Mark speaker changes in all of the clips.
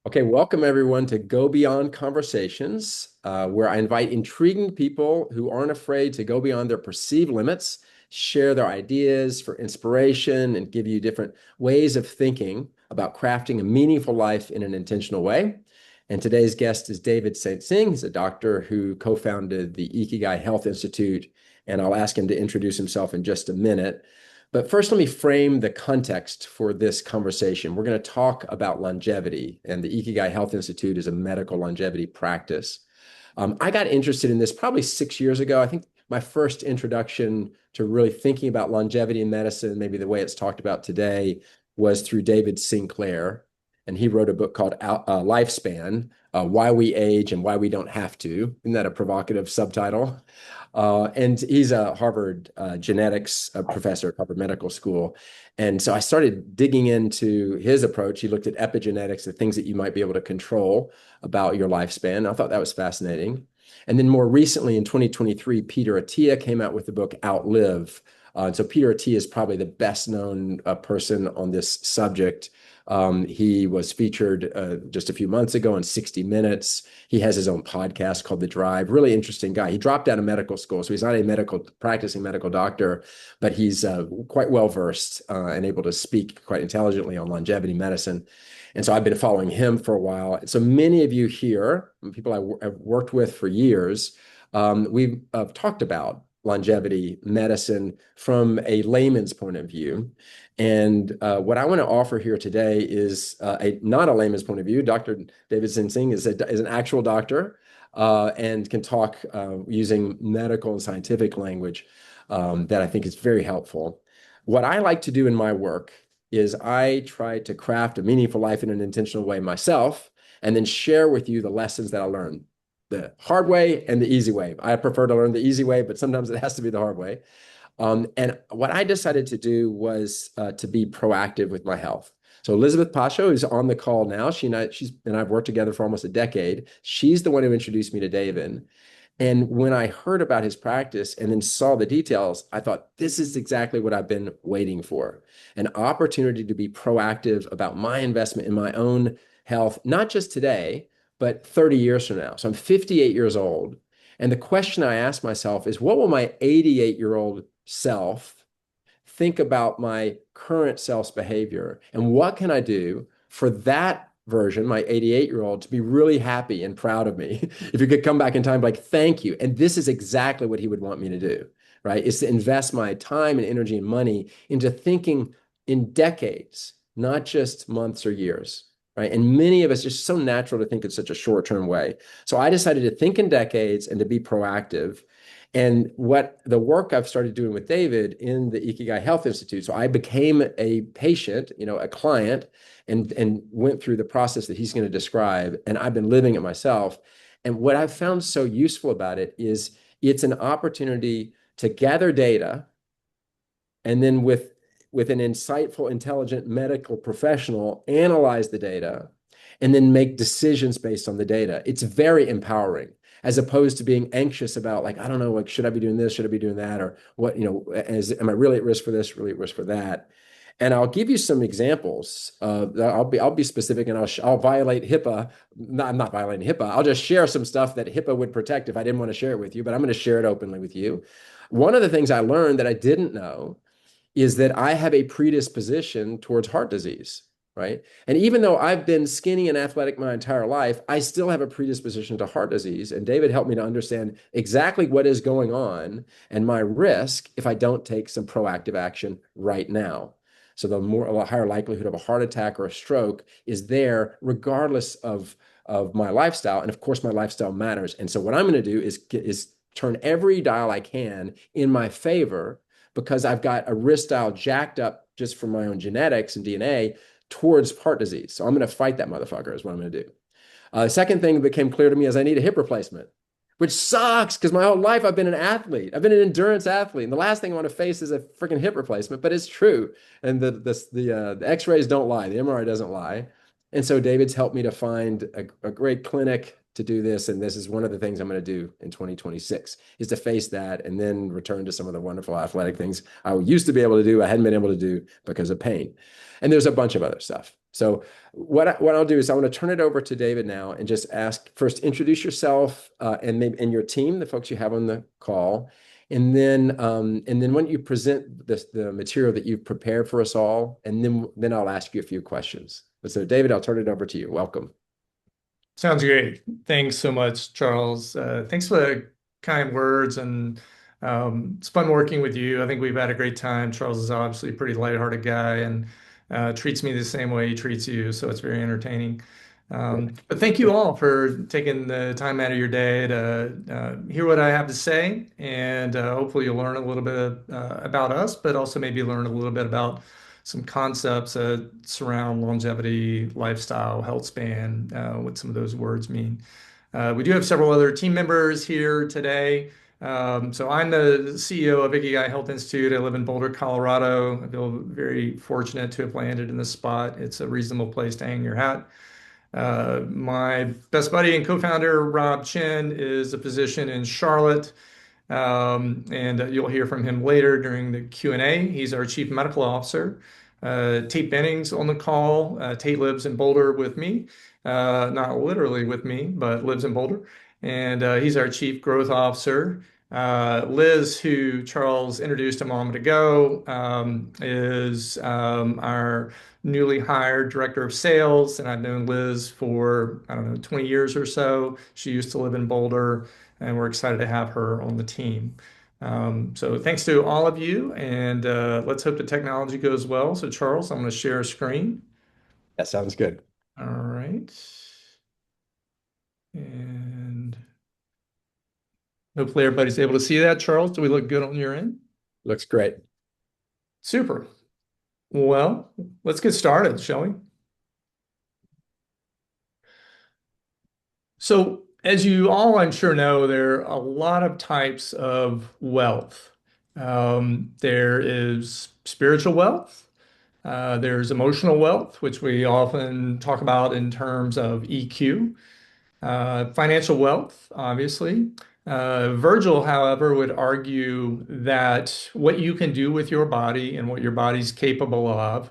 Speaker 1: Okay, welcome everyone to Go Beyond Conversations, where I invite intriguing people who aren't afraid to go beyond their perceived limits, share their ideas for inspiration, and give you different ways of thinking about crafting a meaningful life in an intentional way. And today's guest is David St. Singh. He's a doctor who co-founded the Ikigai Health Institute, and I'll ask him to introduce himself in just a minute. But first, let me frame the context for this conversation. We're going to talk about longevity, and the Ikigai Health Institute is a medical longevity practice. I got interested in this probably 6 years ago. I think my first introduction to really thinking about longevity in medicine, maybe the way it's talked about today, was through David Sinclair. And he wrote a book called Lifespan, Why We Age and Why We Don't Have to. Isn't that a provocative subtitle? And he's a Harvard genetics professor at Harvard Medical School. And so I started digging into his approach. He looked at epigenetics, the things that you might be able to control about your lifespan. I thought that was fascinating. And then more recently in 2023, Peter Attia came out with the book Outlive. So Peter Attia is probably the best known person on this subject. He was featured just a few months ago on 60 Minutes. He has his own podcast called The Drive. Really interesting guy. He dropped out of medical school, so he's not a practicing medical doctor, but he's quite well versed and able to speak quite intelligently on longevity medicine. And so I've been following him for a while. So many of you here, people I've worked with for years, we've talked about longevity medicine from a layman's point of view. And what I want to offer here today is not a layman's point of view. Dr. David Singh is an actual doctor and can talk using medical and scientific language that I think is very helpful. What I like to do in my work is I try to craft a meaningful life in an intentional way myself, and then share with you the lessons that I learned, the hard way and the easy way. I prefer to learn the easy way, but sometimes it has to be the hard way. And what I decided to do was to be proactive with my health. So Elizabeth Pacho is on the call now. She's and I've worked together for almost a decade. She's the one who introduced me to David. And when I heard about his practice and then saw the details, I thought, this is exactly what I've been waiting for. An opportunity to be proactive about my investment in my own health, not just today, but 30 years from now. So I'm 58 years old. And the question I ask myself is, what will my 88-year-old self think about my current self's behavior? And what can I do for that version, my 88-year-old, to be really happy and proud of me? If you could come back in time, like, thank you. And this is exactly what he would want me to do, right? Is to invest my time and energy and money into thinking in decades, not just months or years. Right. And many of us, it's just so natural to think in such a short-term way. So I decided to think in decades and to be proactive. And what the work I've started doing with David in the Ikigai Health Institute, so I became a patient, a client, and went through the process that he's going to describe. And I've been living it myself. And what I've found so useful about it is it's an opportunity to gather data, and then with an insightful, intelligent medical professional, analyze the data, and then make decisions based on the data. It's very empowering, as opposed to being anxious about, like, I don't know, like, should I be doing this? Should I be doing that? Or what, am I really at risk for this, really at risk for that? And I'll give you some examples. I'll be specific, and I'll violate HIPAA. No, I'm not violating HIPAA. I'll just share some stuff that HIPAA would protect if I didn't want to share it with you, but I'm going to share it openly with you. One of the things I learned that I didn't know is that I have a predisposition towards heart disease, right? And even though I've been skinny and athletic my entire life, I still have a predisposition to heart disease. And David helped me to understand exactly what is going on and my risk if I don't take some proactive action right now. So a higher likelihood of a heart attack or a stroke is there regardless of my lifestyle. And of course, my lifestyle matters. And so what I'm going to do is turn every dial I can in my favor, because I've got a risk dial jacked up just from my own genetics and DNA towards heart disease. So I'm going to fight that motherfucker is what I'm going to do. The second thing that became clear to me is I need a hip replacement, which sucks because my whole life I've been an athlete. I've been an endurance athlete. And the last thing I want to face is a freaking hip replacement, but it's true. And the X-rays don't lie. The MRI doesn't lie. And so David's helped me to find a great clinic to do this, and this is one of the things I'm going to do in 2026 is to face that and then return to some of the wonderful athletic things I used to be able to do, I hadn't been able to do because of pain. And there's a bunch of other stuff. So what I'll do is I want to turn it over to David now and just ask first, introduce yourself and maybe and your team, the folks you have on the call, and then when you present the material that you've prepared for us all, and then I'll ask you a few questions. So David, I'll turn it over to you. Welcome.
Speaker 2: Sounds great. Thanks so much, Charles. Thanks for the kind words, and it's fun working with you. I think we've had a great time. Charles is obviously a pretty lighthearted guy and treats me the same way he treats you, so it's very entertaining. But thank you all for taking the time out of your day to hear what I have to say, and hopefully you'll learn a little bit about us, but also maybe learn a little bit about some concepts that surround longevity, lifestyle, health span, what some of those words mean. We do have several other team members here today. So I'm the CEO of Ikigai Health Institute. I live in Boulder, Colorado. I feel very fortunate to have landed in this spot. It's a reasonable place to hang your hat. My best buddy and co-founder, Rob Chen, is a physician in Charlotte. And you'll hear from him later during the Q&A. He's our Chief Medical Officer. Tate Benning's on the call. Tate lives in Boulder with me, not literally with me, but lives in Boulder. And he's our Chief Growth Officer. Liz, who Charles introduced a moment ago, is our newly hired Director of Sales. And I've known Liz for, I don't know, 20 years or so. She used to live in Boulder, and we're excited to have her on the team. So thanks to all of you, and let's hope the technology goes well. So Charles, I'm going to share a screen.
Speaker 1: That sounds good.
Speaker 2: All right. And hopefully everybody's able to see that. Charles, do we look good on your end?
Speaker 1: Looks great.
Speaker 2: Super. Well, let's get started, shall we? So, as you all, I'm sure, know, there are a lot of types of wealth. There is spiritual wealth, there's emotional wealth, which we often talk about in terms of EQ. Financial wealth, obviously. Virgil, however, would argue that what you can do with your body and what your body's capable of,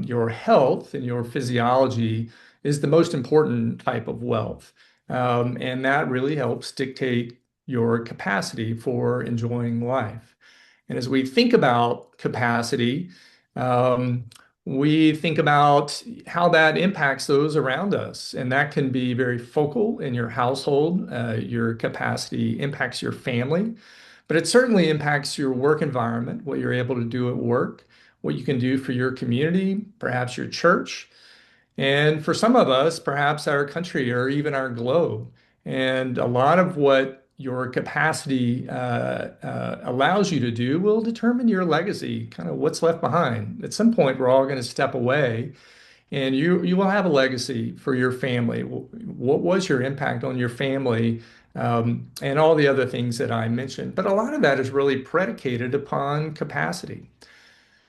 Speaker 2: your health and your physiology, is the most important type of wealth. And that really helps dictate your capacity for enjoying life. And as we think about capacity, um, we think about how that impacts those around us. And that can be very focal in your household. Your capacity impacts your family, but it certainly impacts your work environment, what you're able to do at work, what you can do for your community, perhaps your church. And for some of us, perhaps our country or even our globe. And a lot of what your capacity allows you to do will determine your legacy, kind of what's left behind. At some point, we're all going to step away, and you will have a legacy for your family. What was your impact on your family, and all the other things that I mentioned? But a lot of that is really predicated upon capacity.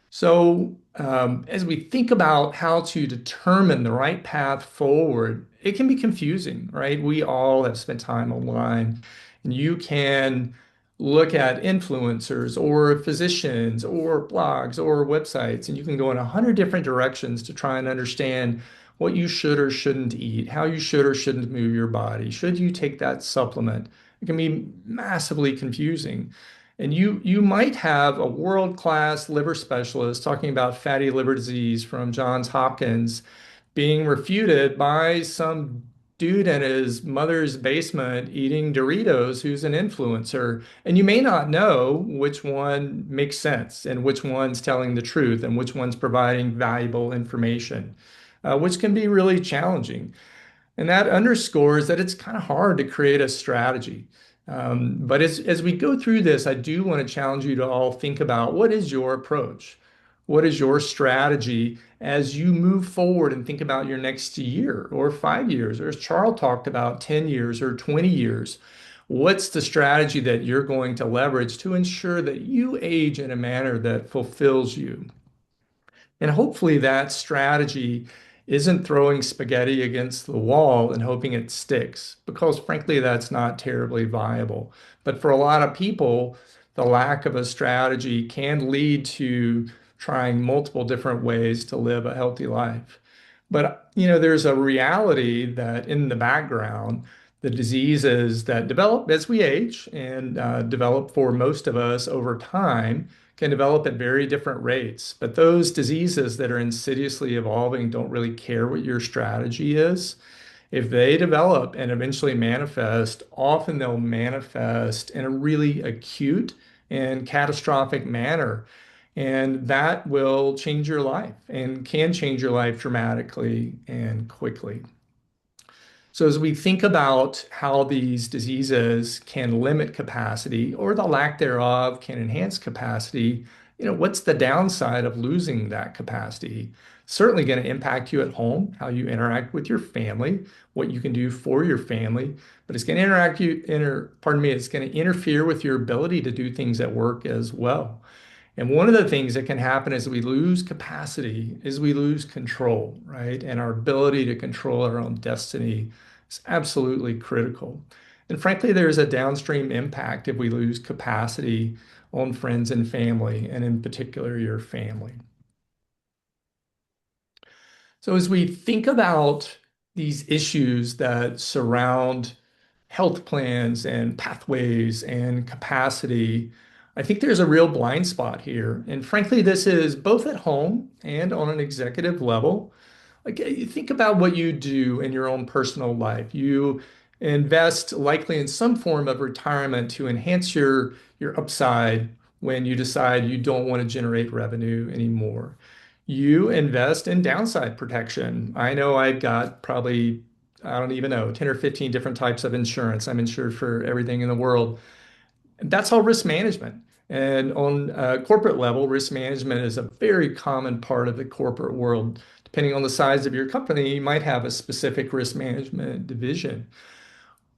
Speaker 2: So, as we think about how to determine the right path forward, it can be confusing, right? We all have spent time online, and you can look at influencers or physicians or blogs or websites, and you can go in 100 different directions to try and understand what you should or shouldn't eat, how you should or shouldn't move your body. Should you take that supplement? It can be massively confusing. And you might have a world-class liver specialist talking about fatty liver disease from Johns Hopkins being refuted by some dude in his mother's basement eating Doritos who's an influencer. And you may not know which one makes sense and which one's telling the truth and which one's providing valuable information, which can be really challenging. And that underscores that it's kind of hard to create a strategy. But as we go through this, I do want to challenge you to all think about what is your approach? What is your strategy as you move forward and think about your next year or 5 years, or as Charles talked about, 10 years or 20 years? What's the strategy that you're going to leverage to ensure that you age in a manner that fulfills you? And hopefully that strategy isn't throwing spaghetti against the wall and hoping it sticks, because frankly, that's not terribly viable. But for a lot of people, the lack of a strategy can lead to trying multiple different ways to live a healthy life. But there's a reality that in the background, the diseases that develop as we age and develop for most of us over time can develop at very different rates. But those diseases that are insidiously evolving don't really care what your strategy is. If they develop and eventually manifest, often they'll manifest in a really acute and catastrophic manner. And that will change your life and can change your life dramatically and quickly. So, as we think about how these diseases can limit capacity or the lack thereof can enhance capacity, what's the downside of losing that capacity? Certainly going to impact you at home, how you interact with your family, what you can do for your family, but it's going to it's going to interfere with your ability to do things at work as well. And one of the things that can happen as we lose capacity is we lose control, right? And our ability to control our own destiny is absolutely critical. And frankly, there's a downstream impact if we lose capacity on friends and family, and in particular, your family. So, as we think about these issues that surround health plans and pathways and capacity, I think there's a real blind spot here. And frankly, this is both at home and on an executive level. Like you think about what you do in your own personal life. You invest likely in some form of retirement to enhance your upside when you decide you don't want to generate revenue anymore. You invest in downside protection. I know I've got probably, I don't even know, 10 or 15 different types of insurance. I'm insured for everything in the world. And that's all risk management. And on a corporate level, risk management is a very common part of the corporate world. Depending on the size of your company, you might have a specific risk management division.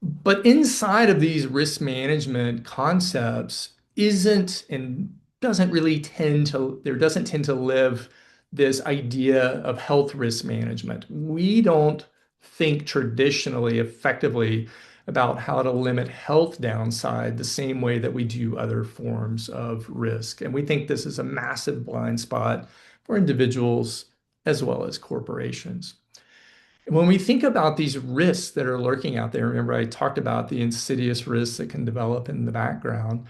Speaker 2: But inside of these risk management concepts isn't and doesn't really tend to, there doesn't tend to live this idea of health risk management. We don't think traditionally effectively about how to limit health downside the same way that we do other forms of risk. And we think this is a massive blind spot for individuals as well as corporations. When we think about these risks that are lurking out there, remember I talked about the insidious risks that can develop in the background.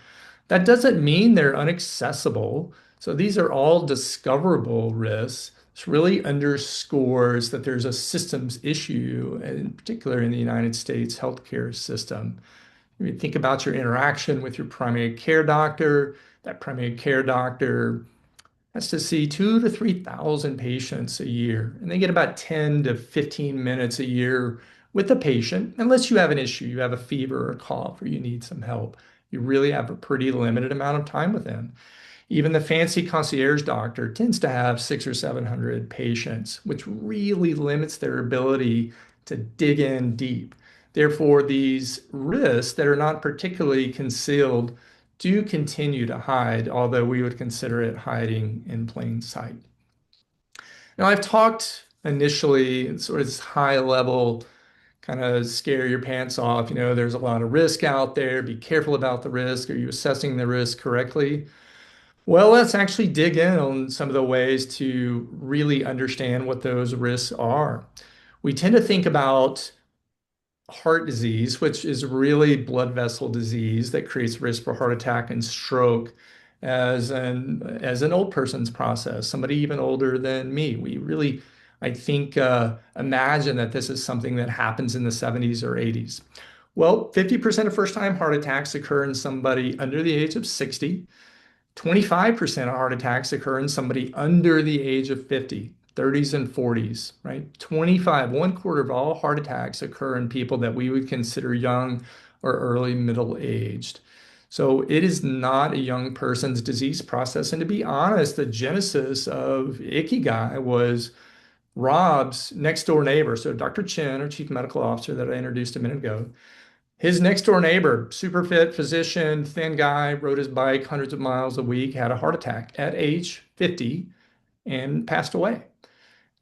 Speaker 2: That doesn't mean they're inaccessible. So these are all discoverable risks. This really underscores that there's a systems issue, in particular in the United States healthcare system. When you think about your interaction with your primary care doctor, that primary care doctor has to see 2 to 3,000 patients a year, and they get about 10 to 15 minutes a year with the patient, unless you have an issue, you have a fever or a cough, or you need some help. You really have a pretty limited amount of time with them. Even the fancy concierge doctor tends to have 600 or 700 patients, which really limits their ability to dig in deep. Therefore, these risks that are not particularly concealed do continue to hide, although we would consider it hiding in plain sight. Now, I've talked initially sort of this high level, kind of scare your pants off. There's a lot of risk out there. Be careful about the risk. Are you assessing the risk correctly? Well, let's actually dig in on some of the ways to really understand what those risks are. We tend to think about heart disease, which is really blood vessel disease that creates risk for heart attack and stroke as an old person's process, somebody even older than me. We really, I think, imagine that this is something that happens in the 70s or 80s. Well, 50% of first-time heart attacks occur in somebody under the age of 60. 25% of heart attacks occur in somebody under the age of 50, 30s and 40s, right? 25, 1/4 of all heart attacks occur in people that we would consider young or early middle aged. So it is not a young person's disease process. And to be honest, the genesis of Ikigai was Rob's next door neighbor. So Dr. Chen, our chief medical officer that I introduced a minute ago, his next door neighbor, super fit physician, thin guy, rode his bike hundreds of miles a week, had a heart attack at age 50 and passed away.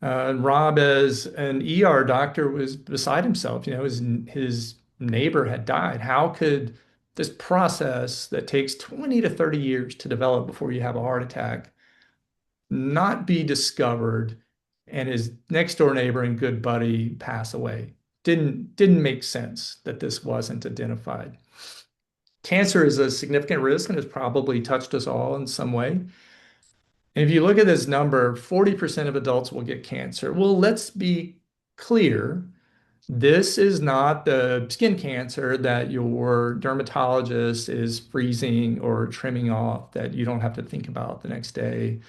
Speaker 2: Rob, as an ER doctor, was beside himself. His neighbor had died. How could this process that takes 20 to 30 years to develop before you have a heart attack not be discovered and his next door neighbor and good buddy pass away? Didn't make sense that this wasn't identified. Cancer is a significant risk and has probably touched us all in some way. And if you look at this number, 40% of adults will get cancer. Well, let's be clear. This is not the skin cancer that your dermatologist is freezing or trimming off that you don't have to think about the next day.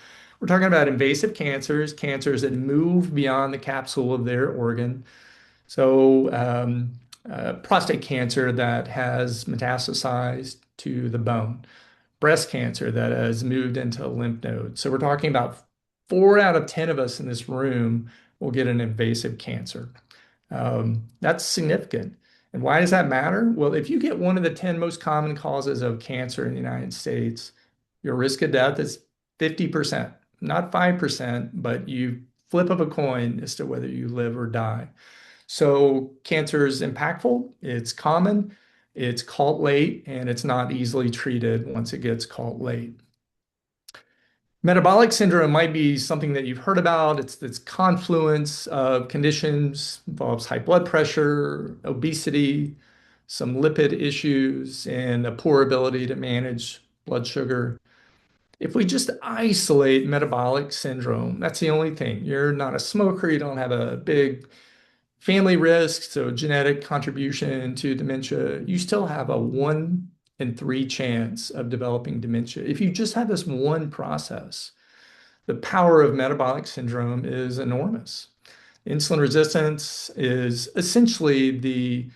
Speaker 2: We're talking about invasive cancers, cancers that move beyond the capsule of their organ. So, prostate cancer that has metastasized to the bone, breast cancer that has moved into lymph nodes. So we're talking about 4 out of 10 of us in this room will get an invasive cancer. That's significant. And why does that matter? Well, if you get one of the 10 most common causes of cancer in the United States, your risk of death is 50%, not 5%, but you flip of a coin as to whether you live or die. So cancer is impactful, it's common, it's caught late, and it's not easily treated once it gets caught late. Metabolic syndrome might be something that you've heard about. It's this confluence of conditions, involves high blood pressure, obesity, some lipid issues, and a poor ability to manage blood sugar. If we just isolate metabolic syndrome, that's the only thing. You're not a smoker, you don't have a big family risk, so genetic contribution to dementia, you still have a 1 in 3 chance of developing dementia. If you just have this one process, the power of metabolic syndrome is enormous. Insulin resistance is essentially the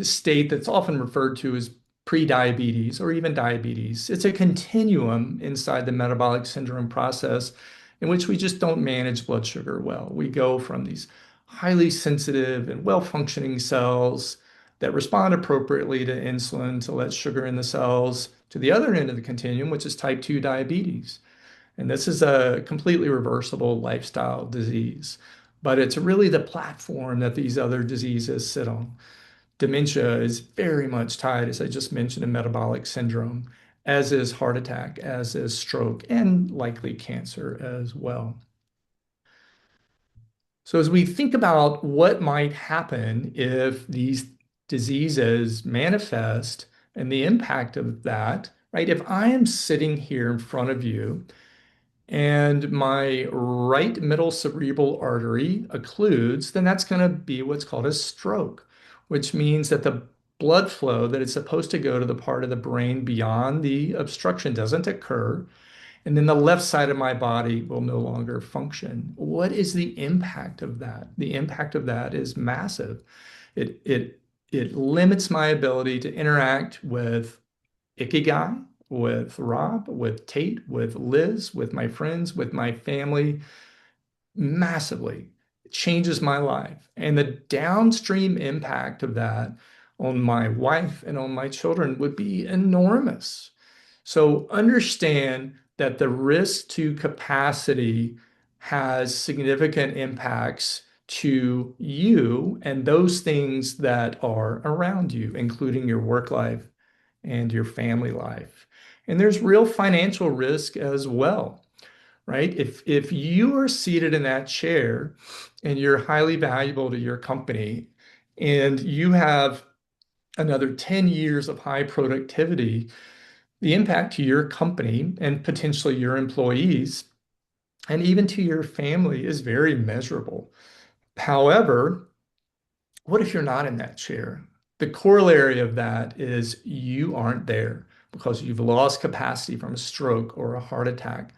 Speaker 2: state that's often referred to as pre-diabetes or even diabetes. It's a continuum inside the metabolic syndrome process in which we just don't manage blood sugar well. We go from these highly sensitive and well-functioning cells that respond appropriately to insulin to let sugar in the cells to the other end of the continuum, which is type 2 diabetes. And this is a completely reversible lifestyle disease, but it's really the platform that these other diseases sit on. Dementia is very much tied, as I just mentioned, to metabolic syndrome, as is heart attack, as is stroke, and likely cancer as well. So as we think about what might happen if these diseases manifest and the impact of that, right? If I am sitting here in front of you and my right middle cerebral artery occludes, then that's going to be what's called a stroke, which means that the blood flow that is supposed to go to the part of the brain beyond the obstruction doesn't occur. And then the left side of my body will no longer function. What is the impact of that? The impact of that is massive. It limits my ability to interact with Ikigai, with Rob, with Tate, with Liz, with my friends, with my family, massively. It changes my life. And the downstream impact of that on my wife and on my children would be enormous. So understand that the risk to capacity has significant impacts to you and those things that are around you, including your work life and your family life. And there's real financial risk as well, right? If you are seated in that chair and you're highly valuable to your company and you have another 10 years of high productivity, the impact to your company and potentially your employees and even to your family is very measurable. However, what if you're not in that chair? The corollary of that is you aren't there because you've lost capacity from a stroke or a heart attack.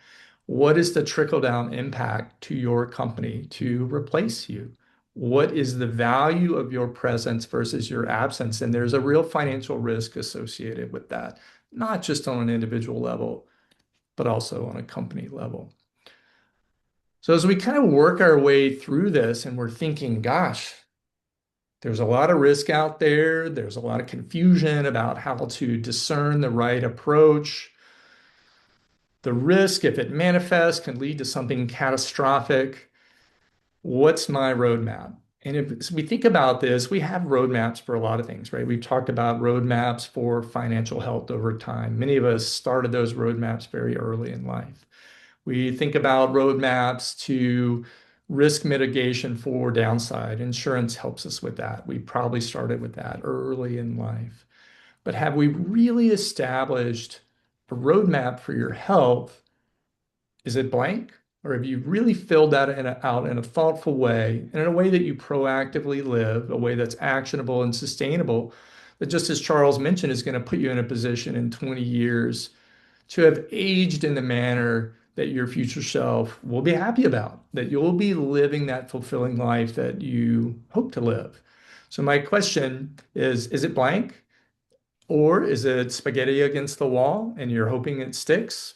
Speaker 2: What is the trickle-down impact to your company to replace you? What is the value of your presence versus your absence? And there's a real financial risk associated with that, not just on an individual level, but also on a company level. So as we kind of work our way through this and we're thinking, gosh, there's a lot of risk out there. There's a lot of confusion about how to discern the right approach. The risk, if it manifests, can lead to something catastrophic. What's my roadmap? And if we think about this, we have roadmaps for a lot of things, right? We've talked about roadmaps for financial health over time. Many of us started those roadmaps very early in life. We think about roadmaps to risk mitigation for downside. Insurance helps us with that. We probably started with that early in life. But have we really established a roadmap for your health? Is it blank? Or have you really filled that out in a thoughtful way, and in a way that you proactively live, a way that's actionable and sustainable, that just as Charles mentioned, is going to put you in a position in 20 years to have aged in the manner that your future self will be happy about, that you'll be living that fulfilling life that you hope to live. So my question is it blank? Or is it spaghetti against the wall and you're hoping it sticks?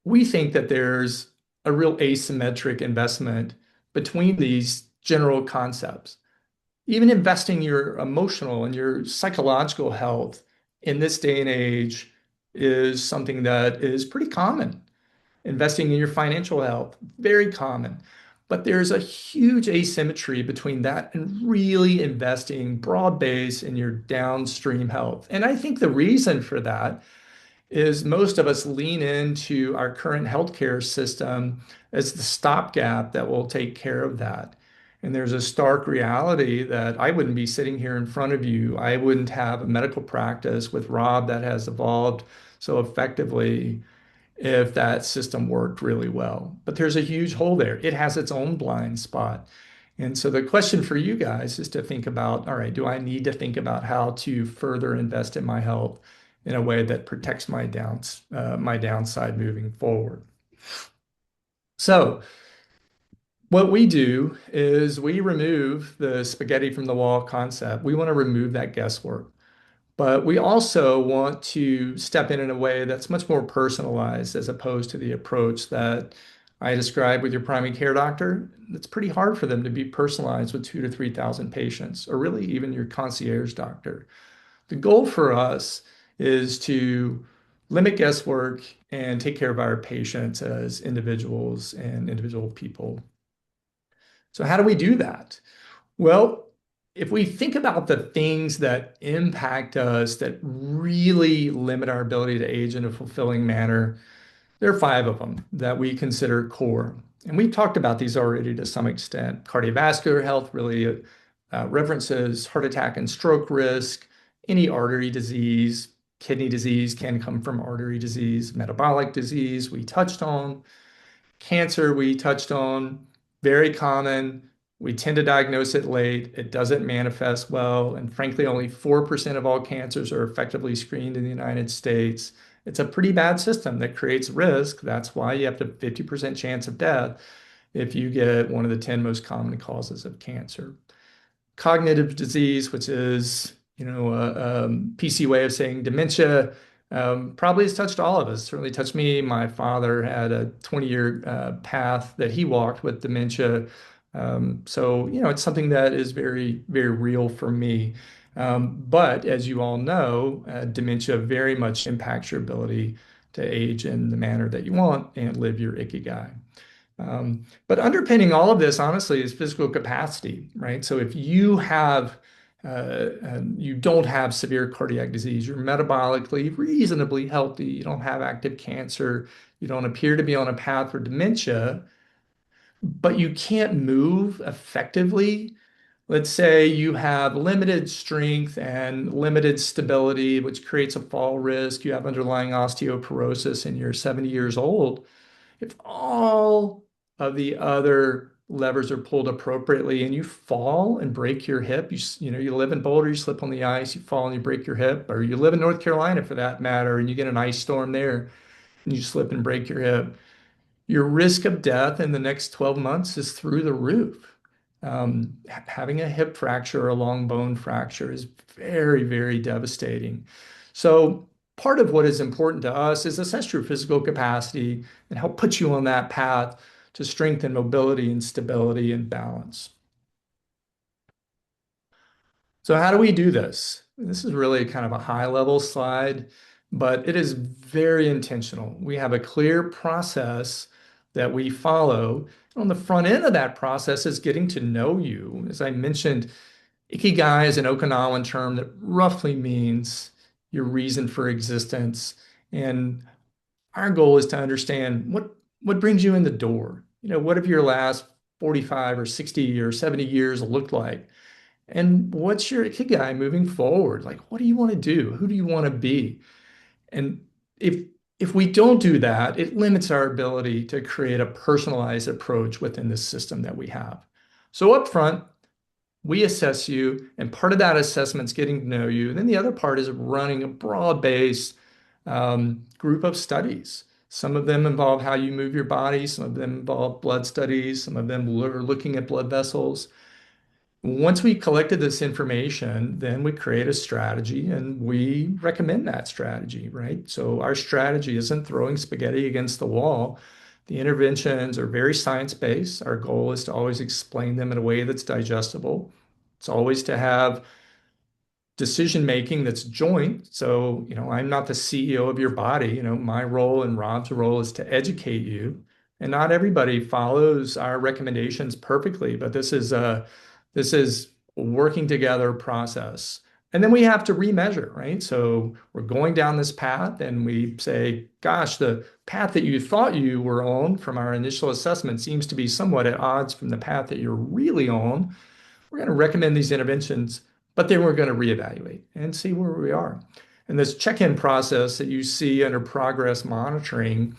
Speaker 2: We think that there's a real asymmetric investment between these general concepts. Even investing your emotional and your psychological health in this day and age is something that is pretty common. Investing in your financial health, very common. But there's a huge asymmetry between that and really investing broad base in your downstream health. And I think the reason for that is most of us lean into our current healthcare system as the stopgap that will take care of that. And there's a stark reality that I wouldn't be sitting here in front of you. I wouldn't have a medical practice with Rob that has evolved so effectively if that system worked really well. But there's a huge hole there. It has its own blind spot. And so the question for you guys is to think about, all right, do I need to think about how to further invest in my health in a way that protects my downside moving forward? So what we do is we remove the spaghetti from the wall concept. We want to remove that guesswork. But we also want to step in a way that's much more personalized as opposed to the approach that I described with your primary care doctor. It's pretty hard for them to be personalized with 2 to 3,000 patients, or really even your concierge doctor. The goal for us is to limit guesswork and take care of our patients as individuals and individual people. So, how do we do that? Well, if we think about the things that impact us that really limit our ability to age in a fulfilling manner, there are five of them that we consider core. And we've talked about these already to some extent. Cardiovascular health really references heart attack and stroke risk, any artery disease, kidney disease can come from artery disease, metabolic disease, we touched on. Cancer, we touched on, very common. We tend to diagnose it late. It doesn't manifest well. And frankly, only 4% of all cancers are effectively screened in the United States. It's a pretty bad system that creates risk. That's why you have a 50% chance of death if you get one of the 10 most common causes of cancer. Cognitive disease, which is, a PC way of saying dementia, probably has touched all of us. Certainly touched me. My father had a 20-year path that he walked with dementia. So, it's something that is very, very real for me. But as you all know, dementia very much impacts your ability to age in the manner that you want and live your Ikigai. But underpinning all of this, honestly, is physical capacity, right? So if you don't have severe cardiac disease, you're metabolically reasonably healthy, you don't have active cancer, you don't appear to be on a path for dementia, but you can't move effectively. Let's say you have limited strength and limited stability, which creates a fall risk. You have underlying osteoporosis and you're 70 years old. If all of the other levers are pulled appropriately and you fall and break your hip, you live in Boulder, you slip on the ice, you fall and you break your hip, or you live in North Carolina for that matter, and you get an ice storm there and you slip and break your hip, your risk of death in the next 12 months is through the roof. Having a hip fracture or a long bone fracture is very, very devastating. So part of what is important to us is assess your physical capacity and help put you on that path to strength and mobility and stability and balance. So how do we do this? This is really kind of a high level slide, but it is very intentional. We have a clear process that we follow On the front end of that process is getting to know you. As I mentioned, Ikigai is an Okinawan term that roughly means your reason for existence. And our goal is to understand what brings you in the door. What have your last 45 or 60 or 70 years looked like? And what's your Ikigai moving forward? Like, what do you want to do? Who do you want to be? And if if we don't do that, it limits our ability to create a personalized approach within the system that we have. So up front, we assess you, and part of that assessment is getting to know you. And then the other part is running a broad-based group of studies. Some of them involve how you move your body, some of them involve blood studies, some of them are looking at blood vessels. Once we collected this information, then we create a strategy and we recommend that strategy, right? So our strategy isn't throwing spaghetti against the wall. The interventions are very science-based. Our goal is to always explain them in a way that's digestible. It's always to have decision making that's joint. So, I'm not the CEO of your body. My role and Rob's role is to educate you. And not everybody follows our recommendations perfectly, but this is a working together process. And then we have to remeasure, right? So we're going down this path and we say, gosh, the path that you thought you were on from our initial assessment seems to be somewhat at odds from the path that you're really on. We're going to recommend these interventions, but then we're going to reevaluate and see where we are. And this check-in process that you see under progress monitoring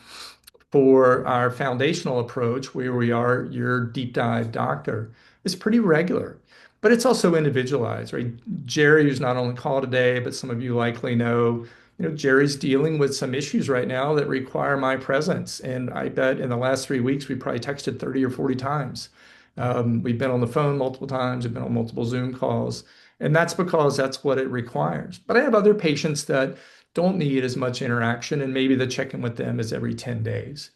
Speaker 2: for our foundational approach, where we are your deep dive doctor, is pretty regular, but it's also individualized, right? Jerry, who's not on the call today, but some of you likely know, Jerry's dealing with some issues right now that require my presence. And I bet in the last 3 weeks, we probably texted 30 or 40 times. We've been on the phone multiple times, we've been on multiple Zoom calls, and that's because that's what it requires. But I have other patients that don't need as much interaction, and maybe the check-in with them is every 10 days.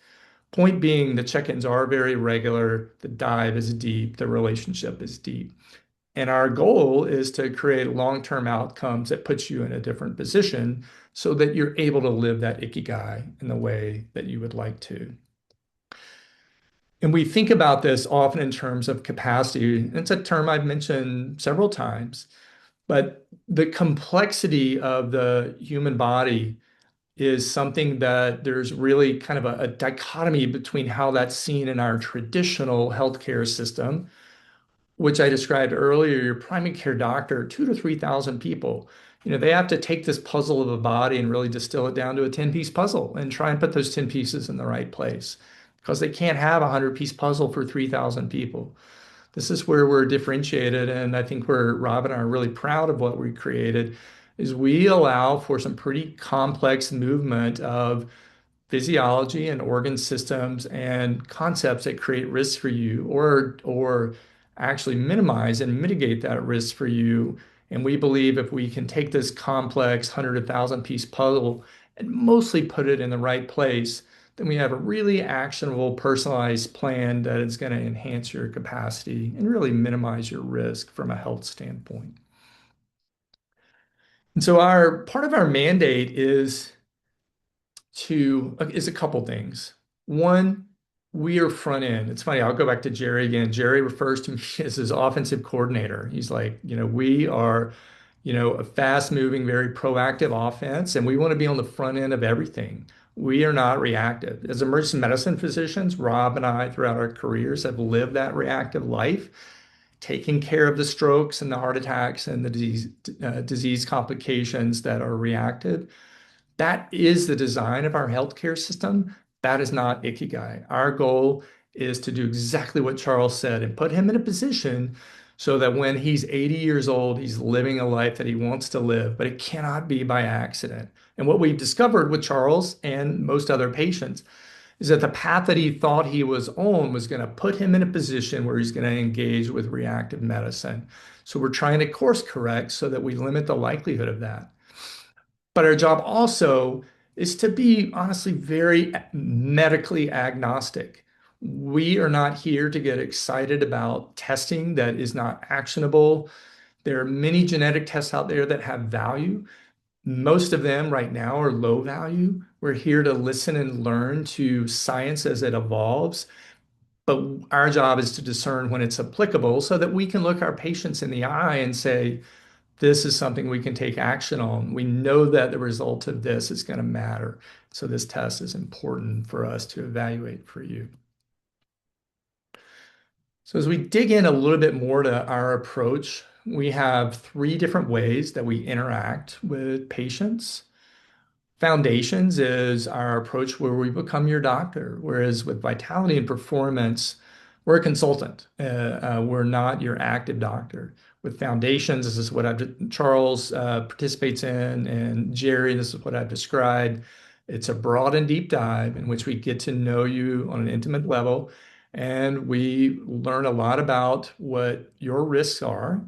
Speaker 2: Point being, the check-ins are very regular, the dive is deep, the relationship is deep. And our goal is to create long-term outcomes that puts you in a different position so that you're able to live that Ikigai in the way that you would like to. And we think about this often in terms of capacity. It's a term I've mentioned several times, but the complexity of the human body is something that there's really kind of a dichotomy between how that's seen in our traditional healthcare system, which I described earlier. Your primary care doctor, 2 to 3,000 people, they have to take this puzzle of a body and really distill it down to a 10-piece puzzle and try and put those 10 pieces in the right place because they can't have a 100-piece puzzle for 3,000 people. This is where we're differentiated, and I think where Rob and I are really proud of what we created is we allow for some pretty complex movement of physiology and organ systems and concepts that create risk for you or actually minimize and mitigate that risk for you. And we believe if we can take this complex 100,000 piece puzzle and mostly put it in the right place, then we have a really actionable, personalized plan that is going to enhance your capacity and really minimize your risk from a health standpoint. And so our part of our mandate is a couple things. One, we are front end. It's funny, I'll go back to Jerry again. Jerry refers to me as his offensive coordinator. He's like, we are, a fast moving, very proactive offense, and we want to be on the front end of everything. We are not reactive. As emergency medicine physicians, Rob and I, throughout our careers, have lived that reactive life, taking care of the strokes and the heart attacks and the disease complications that are reactive. That is the design of our healthcare system. That is not Ikigai. Our goal is to do exactly what Charles said and put him in a position so that when he's 80 years old, he's living a life that he wants to live, but it cannot be by accident. And what we've discovered with Charles and most other patients is that the path that he thought he was on was going to put him in a position where he's going to engage with reactive medicine. So we're trying to course correct so that we limit the likelihood of that. But our job also is to be honestly very medically agnostic. We are not here to get excited about testing that is not actionable. There are many genetic tests out there that have value. Most of them right now are low value. We're here to listen and learn to science as it evolves. But our job is to discern when it's applicable so that we can look our patients in the eye and say, this is something we can take action on. We know that the result of this is going to matter. So this test is important for us to evaluate for you. So as we dig in a little bit more to our approach, we have three different ways that we interact with patients. Foundations is our approach where we become your doctor, whereas with vitality and performance, we're a consultant. We're not your active doctor. With foundations, this is what Charles participates in, and Jerry, this is what I've described. It's a broad and deep dive in which we get to know you on an intimate level, and we learn a lot about what your risks are,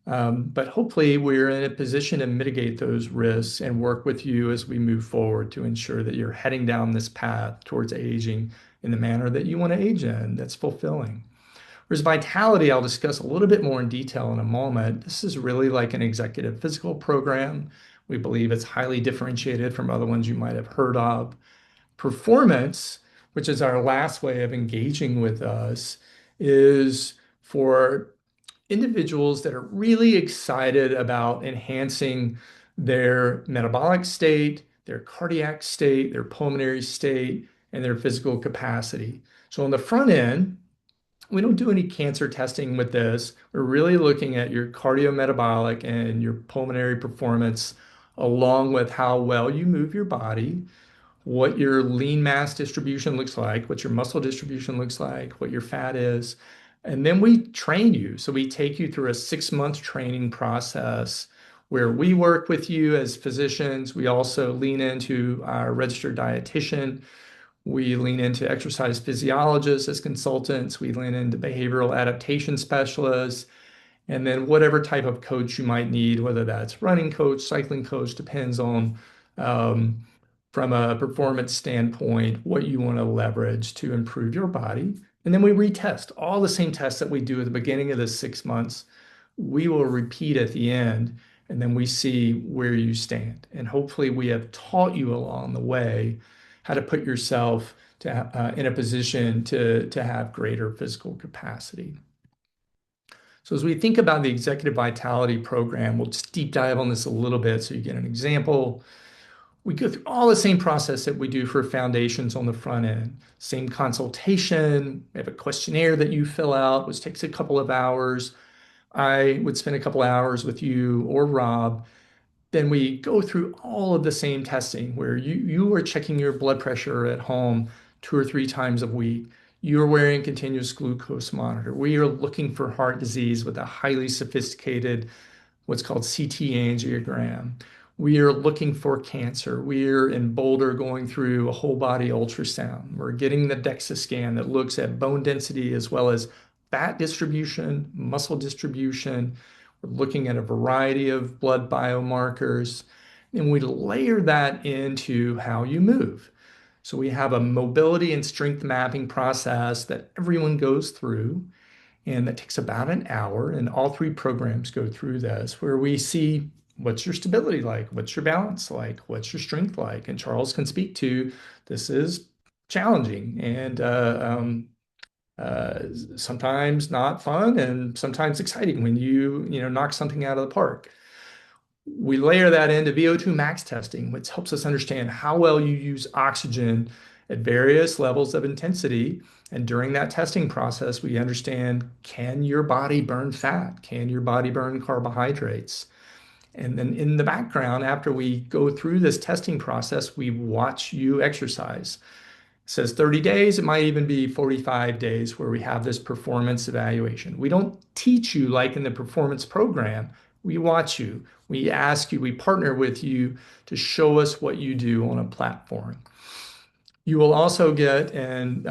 Speaker 2: but hopefully, we're in a position to mitigate those risks and work with you as we move forward to ensure that you're heading down this path towards aging in the manner that you want to age in, that's fulfilling. Whereas vitality, I'll discuss a little bit more in detail in a moment. This is really like an executive physical program. We believe it's highly differentiated from other ones you might have heard of. Performance, which is our last way of engaging with us, is for individuals that are really excited about enhancing their metabolic state, their cardiac state, their pulmonary state, and their physical capacity. So on the front end, we don't do any cancer testing with this. We're really looking at your cardiometabolic and your pulmonary performance, along with how well you move your body, what your lean mass distribution looks like, what your muscle distribution looks like, what your fat is. And then we train you. So we take you through a 6-month training process where we work with you as physicians. We also lean into our registered dietitian. We lean into exercise physiologists as consultants. We lean into behavioral adaptation specialists. And then whatever type of coach you might need, whether that's running coach, cycling coach, depends on um, from a performance standpoint, what you want to leverage to improve your body. And then we retest all the same tests that we do at the beginning of the 6 months. We will repeat at the end, and then we see where you stand. And hopefully, we have taught you along the way how to put yourself in a position to have greater physical capacity. So as we think about the executive vitality program, we'll just deep dive on this a little bit so you get an example. We go through all the same process that we do for foundations on the front end. Same consultation. We have a questionnaire that you fill out, which takes a couple of hours. I would spend a couple of hours with you or Rob. Then we go through all of the same testing where you are checking your blood pressure at home 2 or 3 times a week. You're wearing continuous glucose monitor. We are looking for heart disease with a highly sophisticated what's called CT angiogram. We are looking for cancer. We're in Boulder going through a whole body ultrasound. We're getting the DEXA scan that looks at bone density as well as fat distribution, muscle distribution. We're looking at a variety of blood biomarkers. And we layer that into how you move. So we have a mobility and strength mapping process that everyone goes through. And that takes about an hour. And all three programs go through this, where we see what's your stability like, what's your balance like, what's your strength like. And Charles can speak to this is challenging and sometimes not fun and sometimes exciting when you knock something out of the park. We layer that into VO2 max testing, which helps us understand how well you use oxygen at various levels of intensity. And during that testing process, we understand, can your body burn fat? Can your body burn carbohydrates? And then in the background, after we go through this testing process, we watch you exercise. It says 30 days, it might even be 45 days where we have this performance evaluation. We don't teach you like in the performance program. We watch you, we ask you, we partner with you to show us what you do on a platform. You will also get in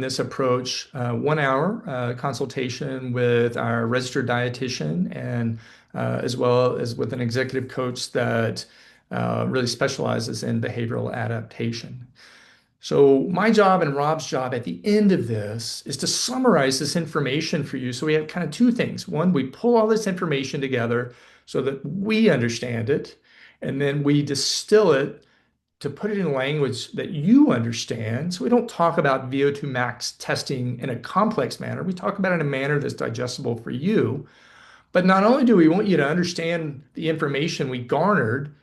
Speaker 2: this approach 1 hour consultation with our registered dietitian and as well as with an executive coach that really specializes in behavioral adaptation. So my job and Rob's job at the end of this is to summarize this information for you. So we have kind of two things. One, we pull all this information together so that we understand it, and then we distill it to put it in language that you understand. So we don't talk about VO2 max testing in a complex manner. We talk about it in a manner that's digestible for you. But not only do we want you to understand the information we garnered,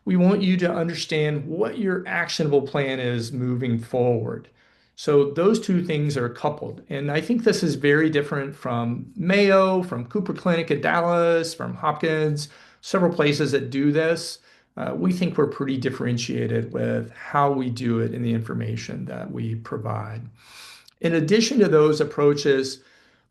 Speaker 2: we want you to understand what your actionable plan is moving forward. So those two things are coupled. And I think this is very different from Mayo, from Cooper Clinic in Dallas, from Hopkins, several places that do this. We think we're pretty differentiated with how we do it and the information that we provide. In addition to those approaches,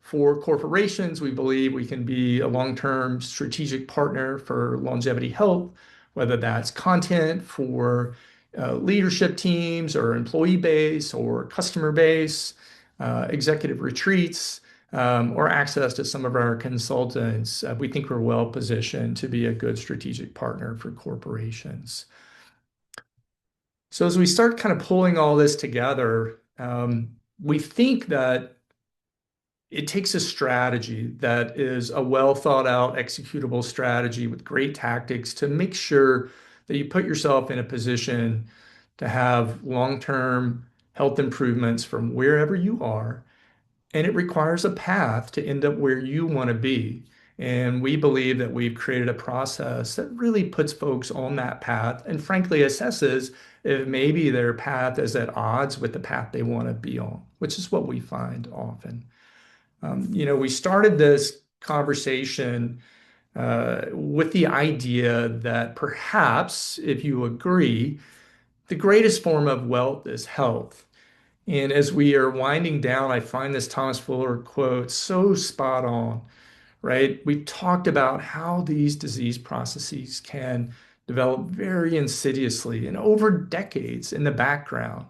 Speaker 2: for corporations, we believe we can be a long-term strategic partner for longevity health, whether that's content for leadership teams or employee base or customer base, executive retreats, or access to some of our consultants. We think we're well positioned to be a good strategic partner for corporations. So as we start kind of pulling all this together, we think that it takes a strategy that is a well thought out, executable strategy with great tactics to make sure that you put yourself in a position to have long-term health improvements from wherever you are. And it requires a path to end up where you want to be. And we believe that we've created a process that really puts folks on that path and frankly assesses if maybe their path is at odds with the path they want to be on, which is what we find often. We started this conversation with the idea that perhaps, if you agree, the greatest form of wealth is health. And as we are winding down, I find this Thomas Fuller quote so spot on, right? We talked about how these disease processes can develop very insidiously and over decades in the background.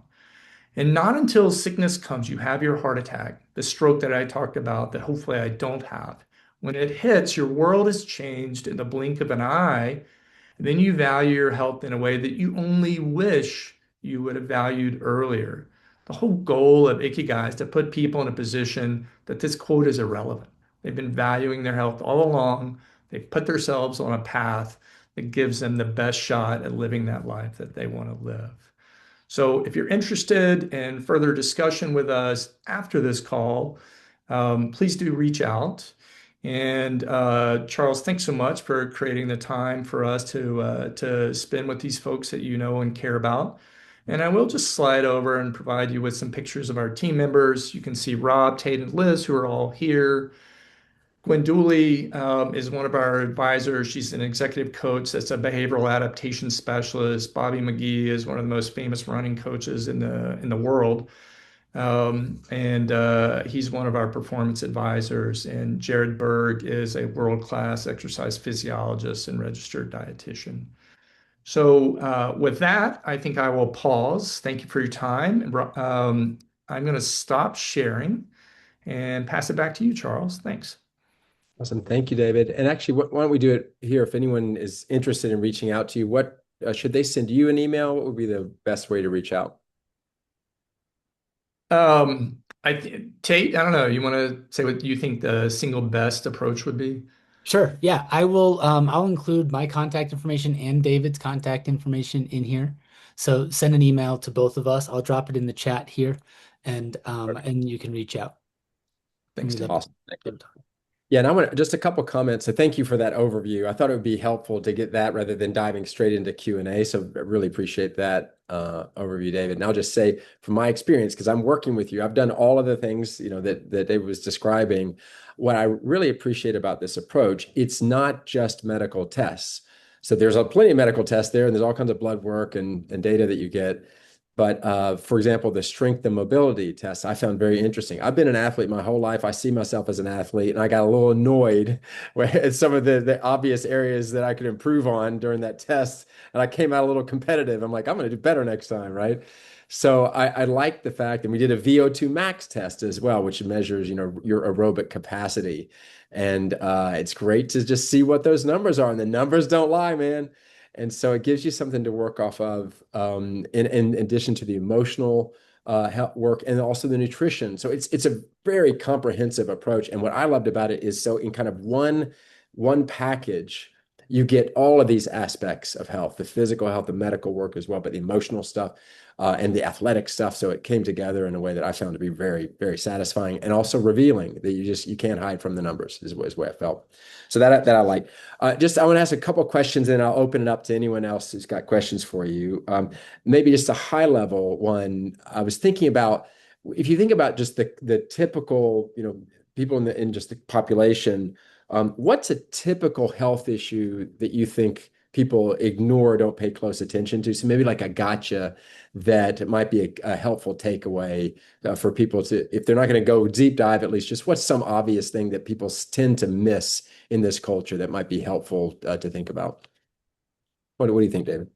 Speaker 2: And not until sickness comes, you have your heart attack, the stroke that I talked about that hopefully I don't have. When it hits, your world has changed in the blink of an eye. And then you value your health in a way that you only wish you would have valued earlier. The whole goal of Ikigai is to put people in a position that this quote is irrelevant. They've been valuing their health all along. They've put themselves on a path that gives them the best shot at living that life that they want to live. So if you're interested in further discussion with us after this call, please do reach out. And Charles, thanks so much for creating the time for us to spend with these folks that you know and care about. And I will just slide over and provide you with some pictures of our team members. You can see Rob, Tate, and Liz, who are all here. Gwen Dooley is one of our advisors. She's an executive coach that's a behavioral adaptation specialist. Bobby McGee is one of the most famous running coaches in the world. And he's one of our performance advisors. And Jared Berg is a world-class exercise physiologist and registered dietitian. So with that, I think I will pause. Thank you for your time. I'm going to stop sharing and pass it back to you, Charles. Thanks.
Speaker 1: Awesome. Thank you, David. And actually, why don't we do it here? If anyone is interested in reaching out to you, what should they send you an email? What would be the best way to reach out?
Speaker 2: Tate, I don't know. You want to say what you think the single best approach would be?
Speaker 3: Sure. Yeah, I will. I'll include my contact information and David's contact information in here. So send an email to both of us. I'll drop it in the chat here, and you can reach out.
Speaker 2: Thanks,
Speaker 3: And we'd
Speaker 2: Tate.
Speaker 3: love
Speaker 1: Awesome. Thank you. Yeah, and I want just a couple comments. So thank you for that overview. I thought it would be helpful to get that rather than diving straight into Q&A. So I really appreciate that overview, David. And I'll just say from my experience, because I'm working with you, I've done all of the things, that David was describing. What I really appreciate about this approach, it's not just medical tests. So there's plenty of medical tests there, and there's all kinds of blood work and data that you get. But for example, the strength and mobility tests I found very interesting. I've been an athlete my whole life. I see myself as an athlete, and I got a little annoyed with some of the obvious areas that I could improve on during that test. And I came out a little competitive. I'm like, I'm going to do better next time, right? So I like the fact, and we did a VO2 max test as well, which measures, your aerobic capacity. And it's great to just see what those numbers are. And the numbers don't lie, man. And so it gives you something to work off of in addition to the emotional health work and also the nutrition. So it's a very comprehensive approach. And what I loved about it is so in kind of one package, you get all of these aspects of health, the physical health, the medical work as well, but the emotional stuff and the athletic stuff. So it came together in a way that I found to be very, very satisfying and also revealing that you can't hide from the numbers is the way I felt. So that I like. I want to ask a couple of questions and I'll open it up to anyone else who's got questions for you. Maybe just a high level one. I was thinking about if you think about just the typical, people in just the population, what's a typical health issue that you think people ignore, don't pay close attention to? So maybe like a gotcha that it might be a helpful takeaway for people to, if they're not going to go deep dive, at least just what's some obvious thing that people tend to miss in this culture that might be helpful to think about? What do you think, David?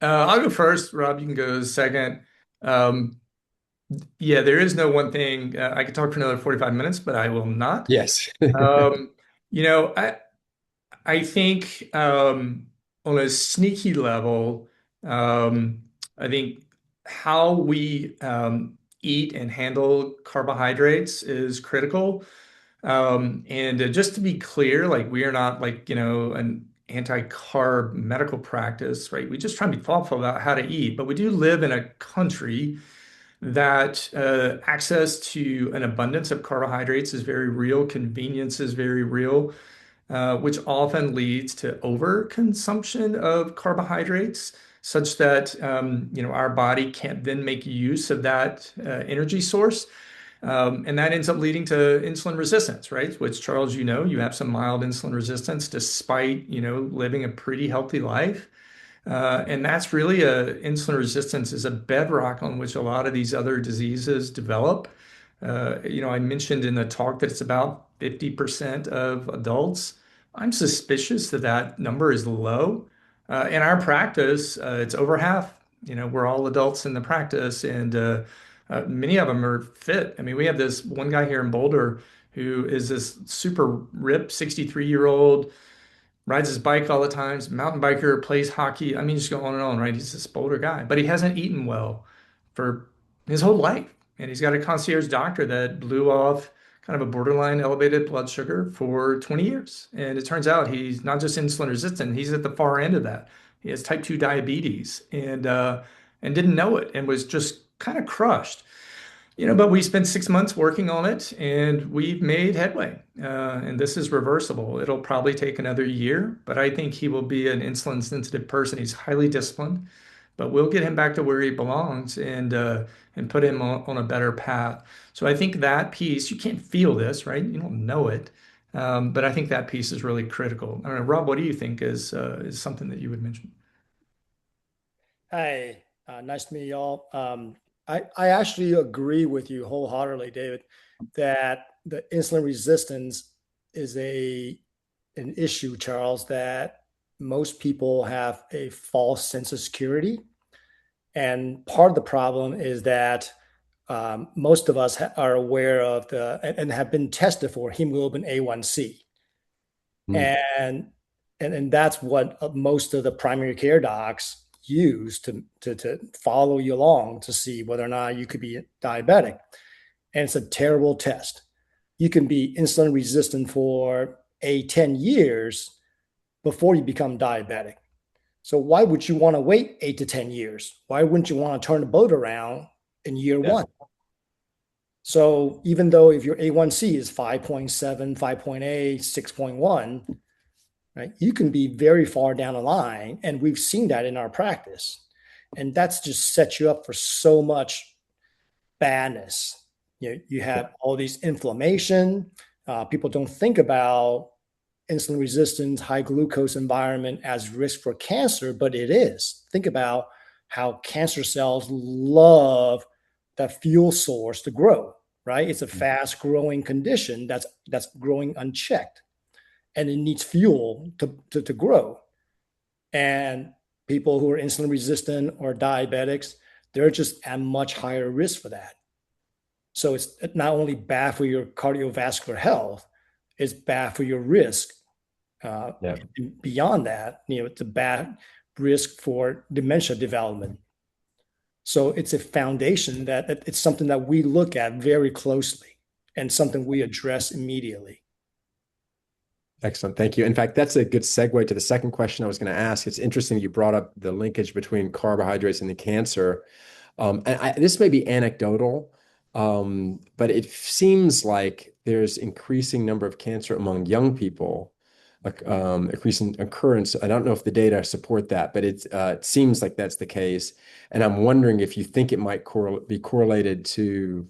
Speaker 2: I'll go first. Rob, you can go second. Um, yeah, there is no one thing. I could talk for another 45 minutes, but I will not.
Speaker 1: Yes.
Speaker 2: Um, you know, I think on a sneaky level, I think how we eat and handle carbohydrates is critical. And just to be clear, like we are not like, an anti-carb medical practice, right? We just try to be thoughtful about how to eat, but we do live in a country that access to an abundance of carbohydrates is very real, convenience is very real, which often leads to overconsumption of carbohydrates, such that our body can't then make use of that energy source. And that ends up leading to insulin resistance, right? Which, Charles, you have some mild insulin resistance despite, living a pretty healthy life. And that's really insulin resistance is a bedrock on which a lot of these other diseases develop. I mentioned in the talk that it's about 50% of adults. I'm suspicious that that number is low. In our practice, it's over half. We're all adults in the practice, and many of them are fit. I mean, we have this one guy here in Boulder who is this super ripped 63-year-old, rides his bike all the time, mountain biker, plays hockey. I mean, just go on and on, right? He's this older guy, but he hasn't eaten well for his whole life. And he's got a concierge doctor that blew off kind of a borderline elevated blood sugar for 20 years. And it turns out he's not just insulin resistant, he's at the far end of that. He has type 2 diabetes and didn't know it and was just kind of crushed. But we spent 6 months working on it and we've made headway. And this is reversible. It'll probably take another year, but I think he will be an insulin sensitive person. He's highly disciplined, but we'll get him back to where he belongs and put him on a better path. So I think that piece, you can't feel this, right? You don't know it. But I think that piece is really critical. I don't know, Rob, what do you think is something that you would mention?
Speaker 4: Hi, nice to meet y'all. I actually agree with you wholeheartedly, David, that the insulin resistance is an issue, Charles, that most people have a false sense of security. And part of the problem is that most of us are aware of and have been tested for hemoglobin A1C.
Speaker 1: Mm.
Speaker 4: And that's what most of the primary care docs use to follow you along to see whether or not you could be diabetic. And it's a terrible test. You can be insulin resistant for 10 years before you become diabetic. So why would you want to wait 8 to 10 years? Why wouldn't you want to turn the boat around in year one? So even though if your A1C is 5.7, 5.8, 6.1, right, you can be very far down the line. And we've seen that in our practice. And that's just set you up for so much badness. You have all these inflammation. People don't think about insulin resistance, high glucose environment as risk for cancer, but it is. Think about how cancer cells love that fuel source to grow, right? It's a fast growing condition that's growing unchecked, and it needs fuel to grow. And people who are insulin resistant or diabetics, they're just at much higher risk for that. So it's not only bad for your cardiovascular health, it's bad for your risk. Beyond that, it's a bad risk for dementia development. So it's a foundation that it's something that we look at very closely and something we address immediately.
Speaker 1: Excellent. Thank you. In fact, that's a good segue to the second question I was going to ask. It's interesting you brought up the linkage between carbohydrates and the cancer. This may be anecdotal, but it seems like there's increasing number of cancer among young people, increasing occurrence. I don't know if the data support that, but it seems like that's the case. And I'm wondering if you think it might be correlated to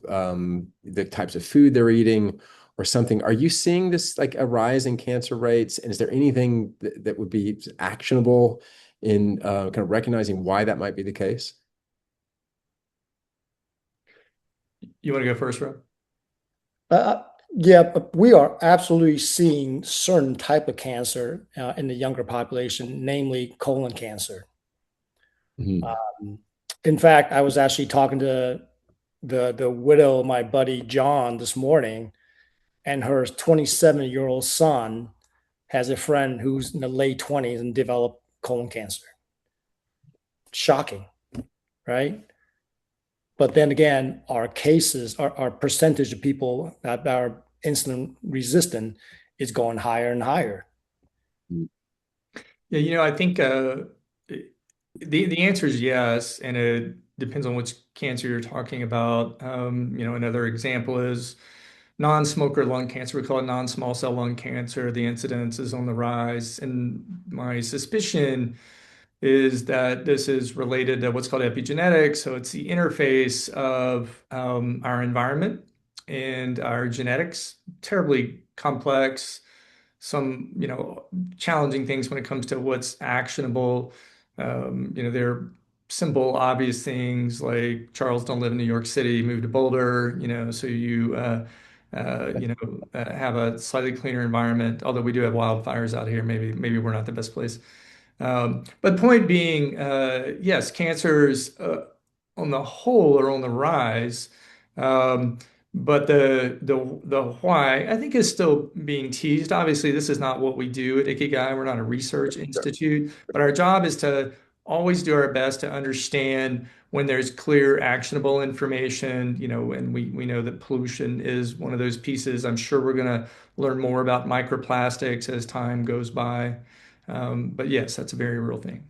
Speaker 1: the types of food they're eating or something. Are you seeing this like a rise in cancer rates? And is there anything that would be actionable in kind of recognizing why that might be the case?
Speaker 2: You want to go first, Rob?
Speaker 4: Uh, yeah, but we are absolutely seeing certain type of cancer in the younger population, namely colon cancer.
Speaker 1: Mhm.
Speaker 4: In fact, I was actually talking to the widow of my buddy John this morning, and her 27-year-old son has a friend who's in the late 20s and developed colon cancer. Shocking, right? But then again, our cases, our percentage of people that are insulin resistant is going higher and higher.
Speaker 2: Yeah, I think the answer is yes, and it depends on which cancer you're talking about. Another example is non-smoker lung cancer. We call it non-small cell lung cancer. The incidence is on the rise, and my suspicion is that this is related to what's called epigenetics. So it's the interface of our environment and our genetics. Terribly complex, some challenging things when it comes to what's actionable. There are simple, obvious things like Charles, don't live in New York City, move to Boulder. So you have a slightly cleaner environment. Although we do have wildfires out here, maybe we're not the best place. But point being, yes, cancers on the whole are on the rise. Um, but the why I think is still being teased. Obviously, this is not what we do at Ikigai. We're not a research institute, but our job is to always do our best to understand when there's clear, actionable information. And we know that pollution is one of those pieces. I'm sure we're going to learn more about microplastics as time goes by. But yes, that's a very real thing.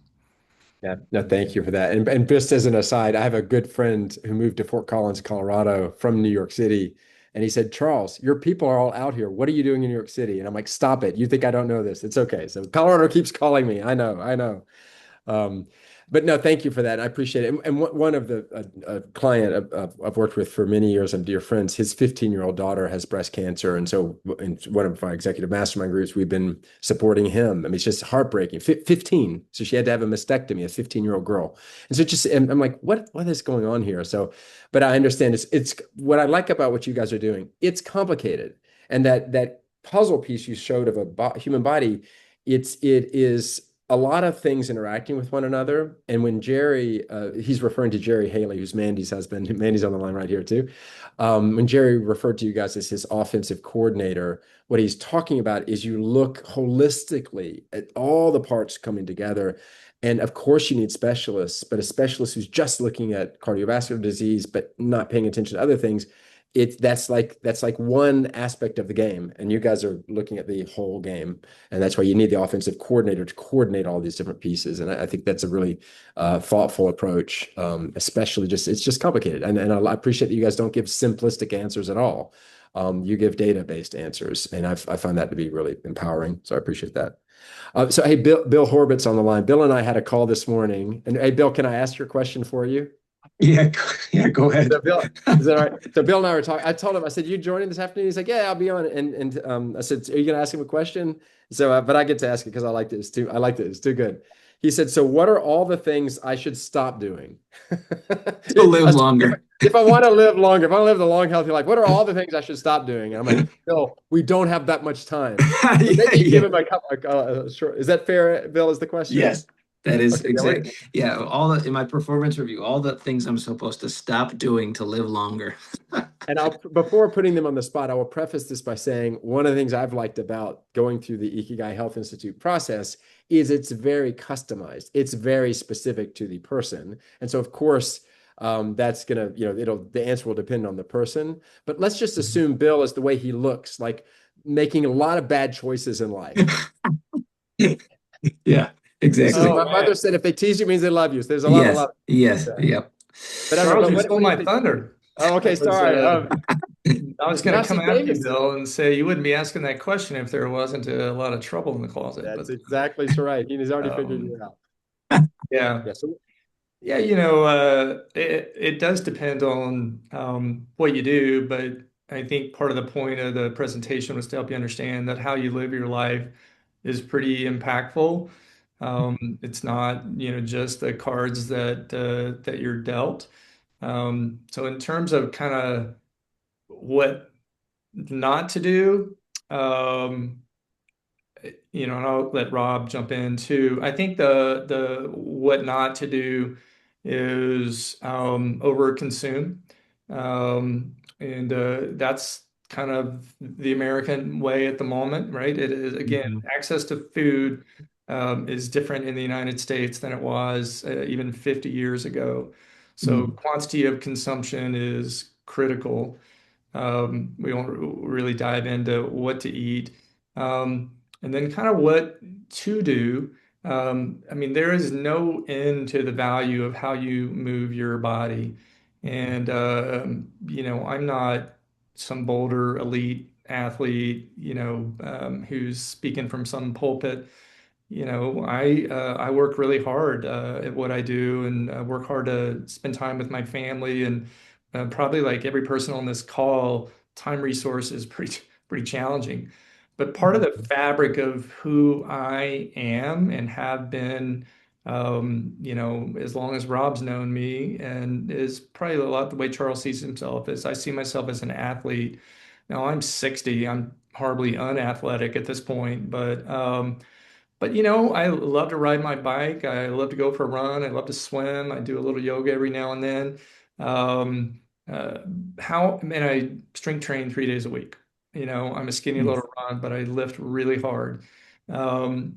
Speaker 1: Yeah, no, thank you for that. And just as an aside, I have a good friend who moved to Fort Collins, Colorado from New York City. And he said, Charles, your people are all out here. What are you doing in New York City? And I'm like, stop it. You think I don't know this? It's okay. So Colorado keeps calling me. I know, I know. Um, but no, thank you for that. I appreciate it. And one of the a client I've worked with for many years, I'm dear friends, his 15-year-old daughter has breast cancer. And so in one of my executive mastermind groups, we've been supporting him. I mean, it's just heartbreaking. 15. So she had to have a mastectomy, a 15-year-old girl. And so and I'm like, what is going on here? So, but I understand it's what I like about what you guys are doing. It's complicated. And that puzzle piece you showed of a human body, it is a lot of things interacting with one another. And when Jerry, he's referring to Jerry Haley, who's Mandy's husband. Mandy's on the line right here too. When Jerry referred to you guys as his offensive coordinator, what he's talking about is you look holistically at all the parts coming together. And of course, you need specialists, but a specialist who's just looking at cardiovascular disease, but not paying attention to other things, that's like one aspect of the game, and you guys are looking at the whole game, and that's why you need the offensive coordinator to coordinate all these different pieces. And I think that's a really thoughtful approach, especially it's just complicated, and I appreciate that you guys don't give simplistic answers at all. You give data-based answers, and I find that to be really empowering. So I appreciate that. So hey, Bill Horvitz on the line. Bill and I had a call this morning, and hey, Bill, can I ask your question for you?
Speaker 5: Yeah, yeah, go ahead.
Speaker 1: So Bill, is that all right? So Bill and I were talking. I told him, I said, "You joining this afternoon?" He's like, "Yeah, I'll be on." And I said, "Are you going to ask him a question?" So, but I get to ask it because I liked it. I liked it. It's too good. He said, "So, what are all the things I should stop doing
Speaker 5: To live longer.
Speaker 1: if I want to live longer? If I want to live the long, healthy life, what are all the things I should stop doing?" And I'm like, "Bill, we don't have that much time. So
Speaker 5: Yeah,
Speaker 1: maybe give
Speaker 5: yeah.
Speaker 1: him a short. Is that fair, Bill? Is the question?"
Speaker 5: Yes, that is
Speaker 1: Okay.
Speaker 5: exact. Yeah, in my performance review, all the things I'm supposed to stop doing to live longer.
Speaker 1: And before putting them on the spot, I will preface this by saying one of the things I've liked about going through the Ikigai Health Institute process is it's very customized. It's very specific to the person. And so, of course, that's gonna, the answer will depend on the person. But let's just assume Bill is the way he looks. Like making a lot of bad choices in life.
Speaker 5: Yeah, exactly.
Speaker 1: My
Speaker 2: Oh
Speaker 1: mother
Speaker 2: man,
Speaker 1: said, if they tease you, it means they love you. So there's a lot,
Speaker 5: Yes, yes,
Speaker 1: there.
Speaker 5: yep.
Speaker 1: But I don't know.
Speaker 2: Charles,
Speaker 1: But
Speaker 2: you stole
Speaker 1: what do you
Speaker 2: my
Speaker 1: think?
Speaker 2: thunder.
Speaker 1: Oh,
Speaker 2: I
Speaker 1: okay.
Speaker 2: was
Speaker 1: Sorry.
Speaker 2: I was going
Speaker 1: Now
Speaker 2: to come
Speaker 1: see,
Speaker 2: after you,
Speaker 1: Davis.
Speaker 2: Bill, and say you wouldn't be asking that question if there wasn't a lot of trouble in the closet.
Speaker 1: That's
Speaker 2: But
Speaker 1: exactly right. He's already figured
Speaker 2: um,
Speaker 1: it out.
Speaker 2: yeah,
Speaker 1: Yeah. So,
Speaker 2: yeah, it does depend on what you do, but I think part of the point of the presentation was to help you understand that how you live your life is pretty impactful. It's not, just the cards that you're dealt. So in terms of kind of what not to do, um, and I'll let Rob jump in too. I think the what not to do is over consume, and that's kind of the American way at the moment, right? It is again
Speaker 3: Mhm.
Speaker 2: access to food is different in the United States than it was even 50 years ago. So
Speaker 3: Mhm.
Speaker 2: quantity of consumption is critical. We won't really dive into what to eat. And then kind of what to do. I mean, there is no end to the value of how you move your body. And, I'm not some Boulder elite athlete, who's speaking from some pulpit. I work really hard at what I do, and work hard to spend time with my family. And probably like every person on this call, time resource is pretty challenging. But part of the fabric of who I am and have been, as long as Rob's known me, and is probably a lot the way Charles sees himself, is I see myself as an athlete. Now I'm 60. I'm horribly unathletic at this point, but I love to ride my bike. I love to go for a run. I love to swim. I do a little yoga every now and then. Um, uh, and I strength train 3 days a week. I'm a skinny
Speaker 3: Nice.
Speaker 2: little rod, but I lift really hard. Um,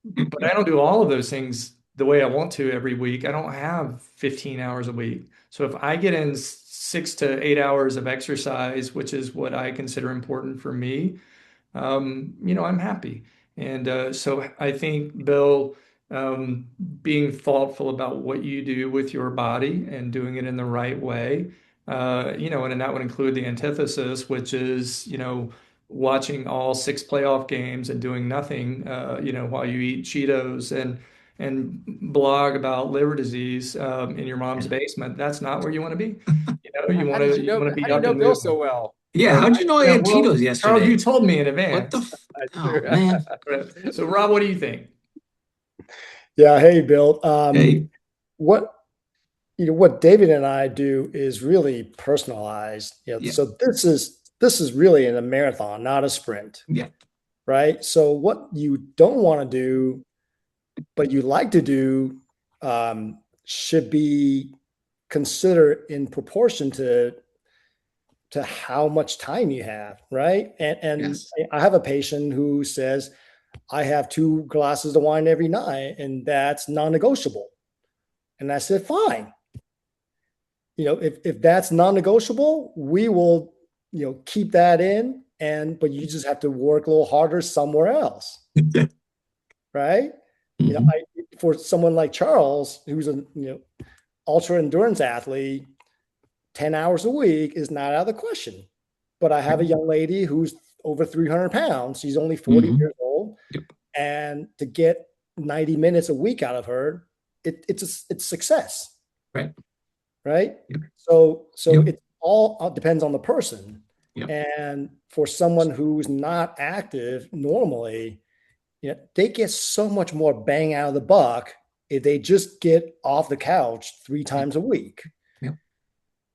Speaker 2: but I don't do all of those things the way I want to every week. I don't have 15 hours a week. So if I get in 6 to 8 hours of exercise, which is what I consider important for me, I'm happy. And so I think, Bill, being thoughtful about what you do with your body and doing it in the right way, and that would include the antithesis, which is, watching all 6 playoff games and doing nothing, while you eat Cheetos and blog about liver disease in your mom's basement. That's not where you want to be. You
Speaker 1: how
Speaker 2: want
Speaker 1: did
Speaker 2: to
Speaker 1: you
Speaker 2: you
Speaker 1: know?
Speaker 2: want to
Speaker 1: How
Speaker 2: be
Speaker 1: do you
Speaker 2: up
Speaker 1: know
Speaker 2: and
Speaker 1: Bill so
Speaker 2: moving.
Speaker 1: well?
Speaker 5: Yeah, how'd you know I had
Speaker 2: Well,
Speaker 5: Cheetos
Speaker 2: Charles, you
Speaker 5: yesterday?
Speaker 2: told me in
Speaker 5: What the
Speaker 2: advance.
Speaker 5: f
Speaker 1: That's
Speaker 5: Oh
Speaker 1: true.
Speaker 5: man.
Speaker 2: So, Rob, what do you think?
Speaker 4: Yeah. Hey, Bill.
Speaker 5: Hey,
Speaker 4: What what David and I do is really personalized.
Speaker 5: yeah,
Speaker 4: So this is really in a marathon, not a sprint,
Speaker 5: yeah,
Speaker 4: right? So what you don't want to do, but you like to do, should be considered in proportion to how much time you have, right? And
Speaker 5: yes.
Speaker 4: I have a patient who says, I have 2 glasses of wine every night, and that's non-negotiable. And I said, fine. If that's non-negotiable, we will, keep that in, but you just have to work a little harder somewhere else, right?
Speaker 5: Hmm.
Speaker 4: For someone like Charles, who's a ultra endurance athlete, 10 hours a week is not out of the question. But I have a young lady who's over 300 pounds. She's only 40
Speaker 5: Hmm.
Speaker 4: years old.
Speaker 5: Yep.
Speaker 4: And to get 90 minutes a week out of her, it's success,
Speaker 5: Right.
Speaker 4: right?
Speaker 5: Yep.
Speaker 4: So
Speaker 5: Yep.
Speaker 4: it all depends on the person.
Speaker 5: Yep.
Speaker 4: And for someone who's not active normally, they get so much more bang out of the buck if they just get off the couch 3 times a week.
Speaker 5: Yep.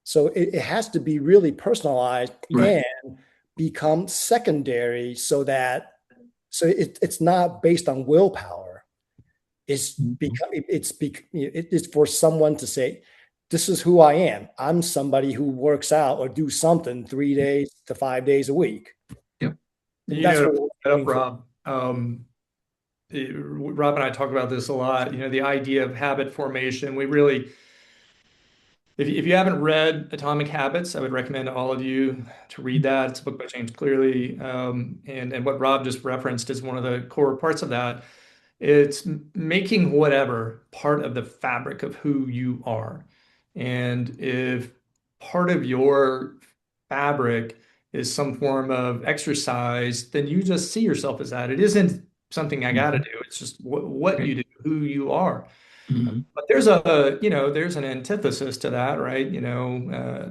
Speaker 4: So it has to be really personalized
Speaker 5: Right.
Speaker 4: and become secondary it's not based on willpower.
Speaker 5: Mhm.
Speaker 4: It's for someone to say, this is who I am. I'm somebody who works out or do something 3 days to 5 days a week.
Speaker 5: Yep.
Speaker 4: And that's
Speaker 2: To
Speaker 4: what
Speaker 2: pick
Speaker 4: we're
Speaker 2: that up,
Speaker 4: aiming for.
Speaker 2: Rob. Rob and I talk about this a lot. The idea of habit formation. We really If you haven't read Atomic Habits, I would recommend all of you to read that. It's a book by James Clearly. And what Rob just referenced is one of the core parts of that. It's making whatever part of the fabric of who you are. And if part of your fabric is some form of exercise, then you just see yourself as that. It isn't something I got to
Speaker 5: Mhm.
Speaker 2: do. It's just what
Speaker 5: Right.
Speaker 2: you do, who you are.
Speaker 5: Mhm.
Speaker 2: But there's an antithesis to that, right?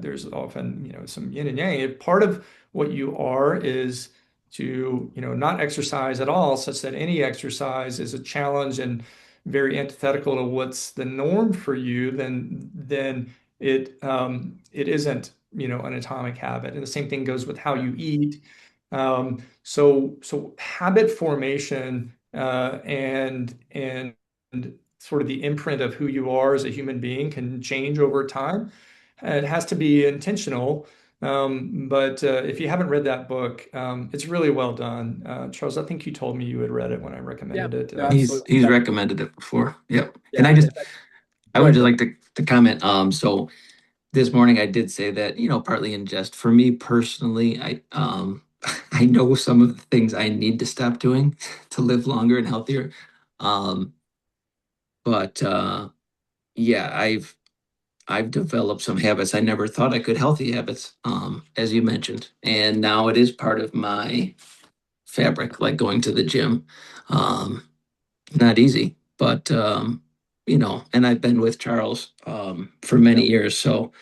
Speaker 2: There's often, some yin and yang. If part of what you are is to, not exercise at all, such that any exercise is a challenge and very antithetical to what's the norm for you, then it isn't, an atomic habit. And the same thing goes with how you eat. So habit formation and sort of the imprint of who you are as a human being can change over time. It has to be intentional. But if you haven't read that book, it's really well done. Charles, I think you told me you had read it when I
Speaker 1: Yeah,
Speaker 2: recommended it.
Speaker 1: no,
Speaker 5: He's
Speaker 1: absolutely.
Speaker 5: he's recommended it before. Yep. And
Speaker 1: Yeah.
Speaker 5: I
Speaker 1: Go
Speaker 5: would
Speaker 1: ahead,
Speaker 5: just
Speaker 1: Dave.
Speaker 5: like to comment. So this morning I did say that, partly in jest. For me personally, I know some of the things I need to stop doing to live longer and healthier. Um, but yeah, I've developed some habits I never thought I could, healthy habits, as you mentioned. And now it is part of my fabric, like going to the gym. Um, Not easy, but and I've been with Charles for
Speaker 1: Yeah.
Speaker 5: many years, so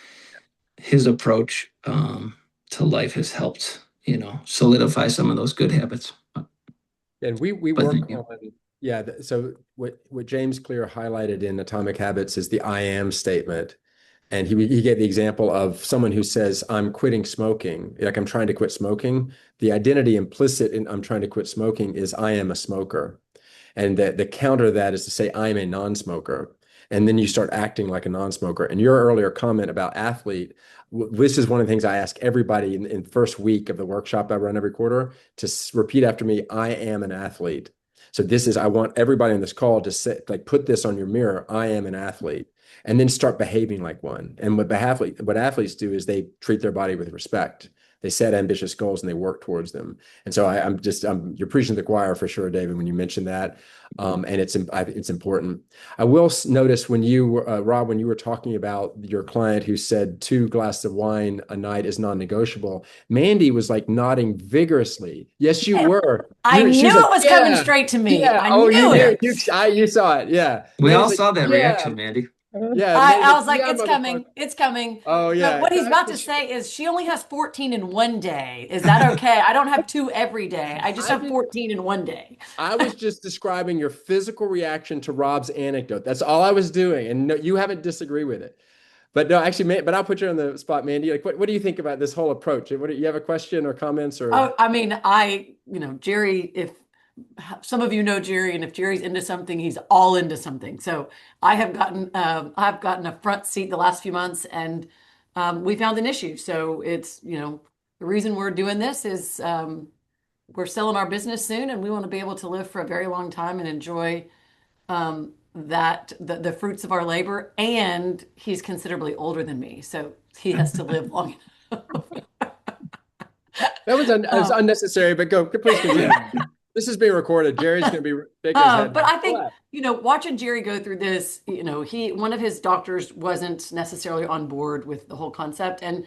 Speaker 5: his approach to life has helped, solidify some of those good habits.
Speaker 1: And we
Speaker 5: But
Speaker 1: work
Speaker 5: thank you.
Speaker 1: on, yeah. So what James Clear highlighted in Atomic Habits is the I am statement. And he gave the example of someone who says, I'm quitting smoking, like I'm trying to quit smoking. The identity implicit in I'm trying to quit smoking is I am a smoker. And the counter to that is to say, I'm a non-smoker. And then you start acting like a non-smoker. And your earlier comment about athlete, this is one of the things I ask everybody in the first week of the workshop I run every quarter to repeat after me, I am an athlete. So I want everybody on this call to say, like, put this on your mirror, I am an athlete, and then start behaving like one. And what athletes do is they treat their body with respect. They set ambitious goals and they work towards them. And so you're preaching to the choir for sure, David, when you mentioned that. And it's important. I will notice when Rob, when you were talking about your client who said 2 glasses of wine a night is non-negotiable, Mandy was like nodding vigorously. Yes, you were.
Speaker 6: I
Speaker 1: She
Speaker 6: knew
Speaker 1: was like,
Speaker 6: it was coming
Speaker 1: yeah,
Speaker 6: straight to me.
Speaker 1: yeah.
Speaker 6: I
Speaker 1: Oh, you
Speaker 6: knew
Speaker 1: knew.
Speaker 6: it.
Speaker 1: You saw it. Yeah.
Speaker 5: We all
Speaker 1: Mandy's like,
Speaker 5: saw that
Speaker 1: yeah,
Speaker 5: reaction, Mandy.
Speaker 1: yeah.
Speaker 6: I,
Speaker 1: Mandy's
Speaker 6: I
Speaker 1: like,
Speaker 6: was like,
Speaker 1: yeah,
Speaker 6: it's
Speaker 1: motherfucker.
Speaker 6: coming. It's coming.
Speaker 1: Oh,
Speaker 6: But
Speaker 1: yeah.
Speaker 6: what he's about to say is she only has 14 in one day. Is that okay? I don't have two every day. I just
Speaker 1: I
Speaker 6: have
Speaker 1: did
Speaker 6: 14 in one day.
Speaker 1: I was just describing your physical reaction to Rob's anecdote. That's all I was doing. And no, you haven't disagreed with it. But no, actually, but I'll put you on the spot, Mandy. Like, what do you think about this whole approach? You have a question or comments or?
Speaker 6: Oh, I mean, Jerry, if some of you know Jerry, and if Jerry's into something, he's all into something. So I've gotten a front seat the last few months, and we found an issue. So it's, the reason we're doing this is we're selling our business soon, and we want to be able to live for a very long time and enjoy that the fruits of our labor. And he's considerably older than me, so he has to live long enough.
Speaker 1: It was
Speaker 6: Um,
Speaker 1: unnecessary, but please continue. This is being recorded. Jerry's going to be shaking his head
Speaker 6: but
Speaker 1: now.
Speaker 6: I think, watching Jerry go through this, one of his doctors wasn't necessarily on board with the whole concept. And,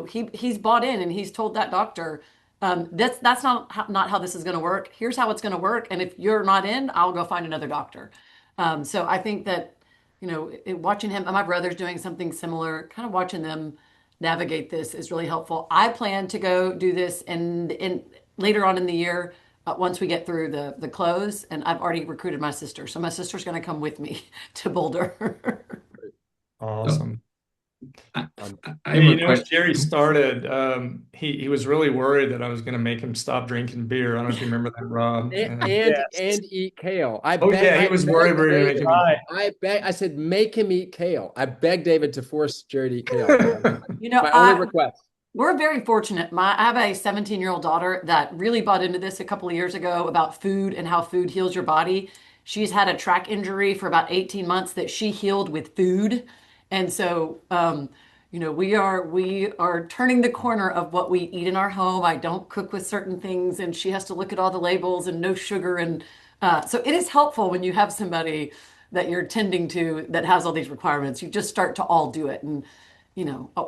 Speaker 6: he's bought in and he's told that doctor, that's not how this is going to work. Here's how it's going to work. And if you're not in, I'll go find another doctor. So I think that, watching him, my brother's doing something similar, kind of watching them navigate this is really helpful. I plan to go do this and in later on in the year, once we get through the close, and I've already recruited my sister, so my sister's going to come with me to Boulder.
Speaker 5: So
Speaker 2: Awesome.
Speaker 5: I,
Speaker 1: Um,
Speaker 5: I
Speaker 2: Hey,
Speaker 5: have a
Speaker 2: when
Speaker 5: question.
Speaker 2: Jerry started, he was really worried that I was going to make him stop drinking beer. I don't know if you remember that, Rob.
Speaker 1: and,
Speaker 2: And
Speaker 1: and
Speaker 4: Yes.
Speaker 1: and eat kale.
Speaker 2: oh yeah, he
Speaker 1: I
Speaker 2: was worried
Speaker 1: begged
Speaker 2: we were going to make
Speaker 1: David.
Speaker 2: him eat.
Speaker 4: Right.
Speaker 1: I said make him eat kale. I begged David to force Jerry to eat kale.
Speaker 6: You know,
Speaker 1: My only
Speaker 6: I
Speaker 1: request.
Speaker 6: We're very fortunate. I have a 17-year-old daughter that really bought into this a couple of years ago about food and how food heals your body. She's had a track injury for about 18 months that she healed with food. And so, we are turning the corner of what we eat in our home. I don't cook with certain things, and she has to look at all the labels and no sugar. And so it is helpful when you have somebody that you're tending to that has all these requirements. You just start to all do it. And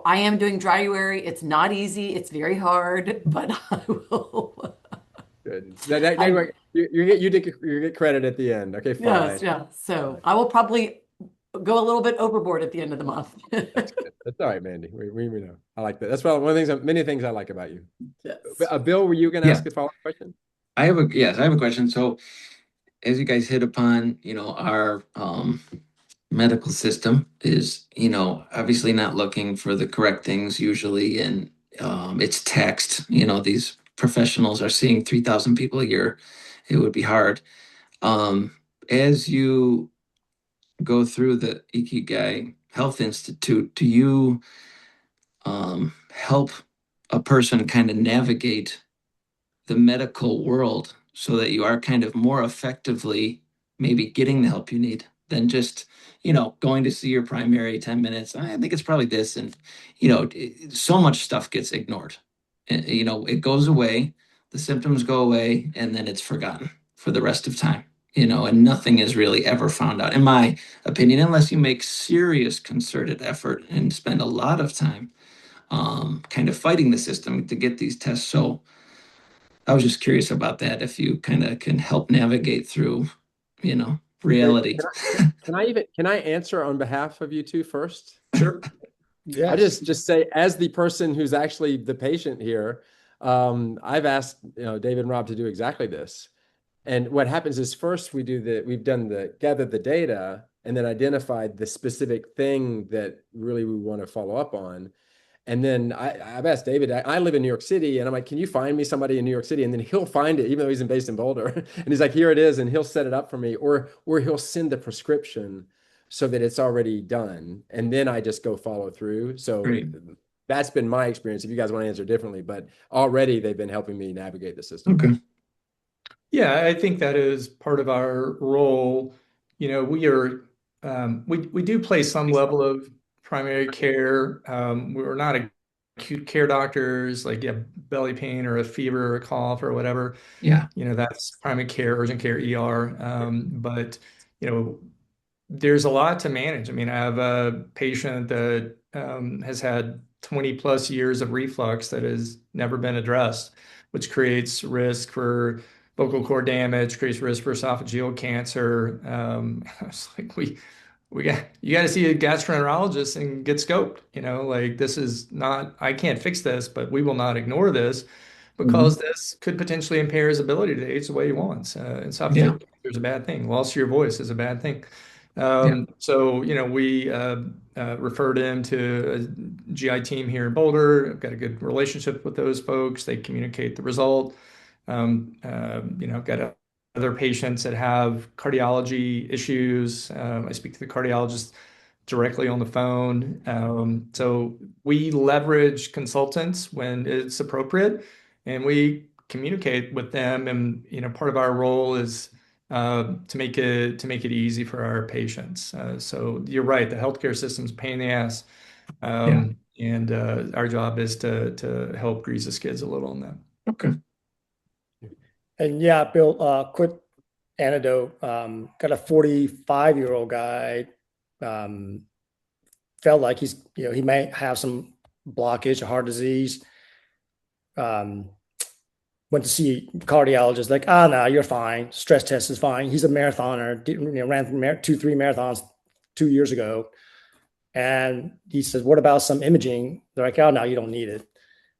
Speaker 6: I am doing Dryuary. It's not easy. It's very hard, but I will.
Speaker 1: Good.
Speaker 6: I
Speaker 1: You get credit at the end. Okay,
Speaker 6: Yes,
Speaker 1: fine.
Speaker 6: yeah. So I will probably go a little bit overboard at the end of the month.
Speaker 1: That's good. That's all right, Mandy. We know. I like that. That's one of the things, many things I like about you.
Speaker 6: Yes.
Speaker 1: Bill, were you going to
Speaker 5: Yeah,
Speaker 1: ask a follow-up question?
Speaker 5: I have a question. So as you guys hit upon, our medical system is, obviously not looking for the correct things usually, and it's text. These professionals are seeing 3,000 people a year. It would be hard. Um, as you go through the Ikigai Health Institute, do you help a person kind of navigate the medical world so that you are kind of more effectively maybe getting the help you need than just going to see your primary 10 minutes? I think it's probably this. And so much stuff gets ignored. It goes away, the symptoms go away, and then it's forgotten for the rest of time. And nothing is really ever found out, in my opinion, unless you make serious concerted effort and spend a lot of time kind of fighting the system to get these tests. So I was just curious about that, if you kind of can help navigate through, reality.
Speaker 1: Can I answer on behalf of you two first?
Speaker 2: Sure.
Speaker 1: I
Speaker 4: Yes.
Speaker 1: just say, as the person who's actually the patient here, I've asked David and Rob to do exactly this. And what happens is, first we've gathered the data and then identified the specific thing that really we want to follow up on. And then I've asked David, I live in New York City, and I'm like, can you find me somebody in New York City? And then he'll find it, even though he's based in Boulder. And he's like, here it is. And he'll set it up for me, or he'll send the prescription so that it's already done. And then I just go follow through. So
Speaker 5: Great.
Speaker 1: that's been my experience. If you guys want to answer differently, but already they've been helping me navigate the system.
Speaker 5: Okay.
Speaker 2: Yeah, I think that is part of our role. We do play some level of primary care. We're not acute care doctors, like belly pain or a fever or a cough or whatever.
Speaker 5: Yeah.
Speaker 2: That's primary care, urgent care, ER. But you know, there's a lot to manage. I mean, I have a patient that has had 20 plus years of reflux that has never been addressed, which creates risk for vocal cord damage, creates risk for esophageal cancer. I was like, you got to see a gastroenterologist and get scoped. Like, this is not, I can't fix this, but we will not ignore this
Speaker 5: Mhm.
Speaker 2: because this could potentially impair his ability to age the way he wants.
Speaker 5: Yeah.
Speaker 2: Esophageal cancer is a bad thing. Loss of your voice is a bad thing.
Speaker 5: Yeah.
Speaker 2: So, we referred him to a GI team here in Boulder. I've got a good relationship with those folks. They communicate the result. I've got other patients that have cardiology issues. I speak to the cardiologist directly on the phone. So we leverage consultants when it's appropriate, and we communicate with them. And part of our role is to make it easy for our patients. So you're right, the healthcare system's a pain in the ass,
Speaker 5: Yeah.
Speaker 2: and our job is to help grease the skids a little on that.
Speaker 5: Okay.
Speaker 4: And yeah, Bill, quick anecdote. Got a 45-year-old guy, um, felt like he may have some blockage or heart disease. Um, Went to see a cardiologist, like, no, you're fine. Stress test is fine. He's a marathoner, ran 3 marathons 2 years ago. And he says, what about some imaging? They're like, oh, no, you don't need it.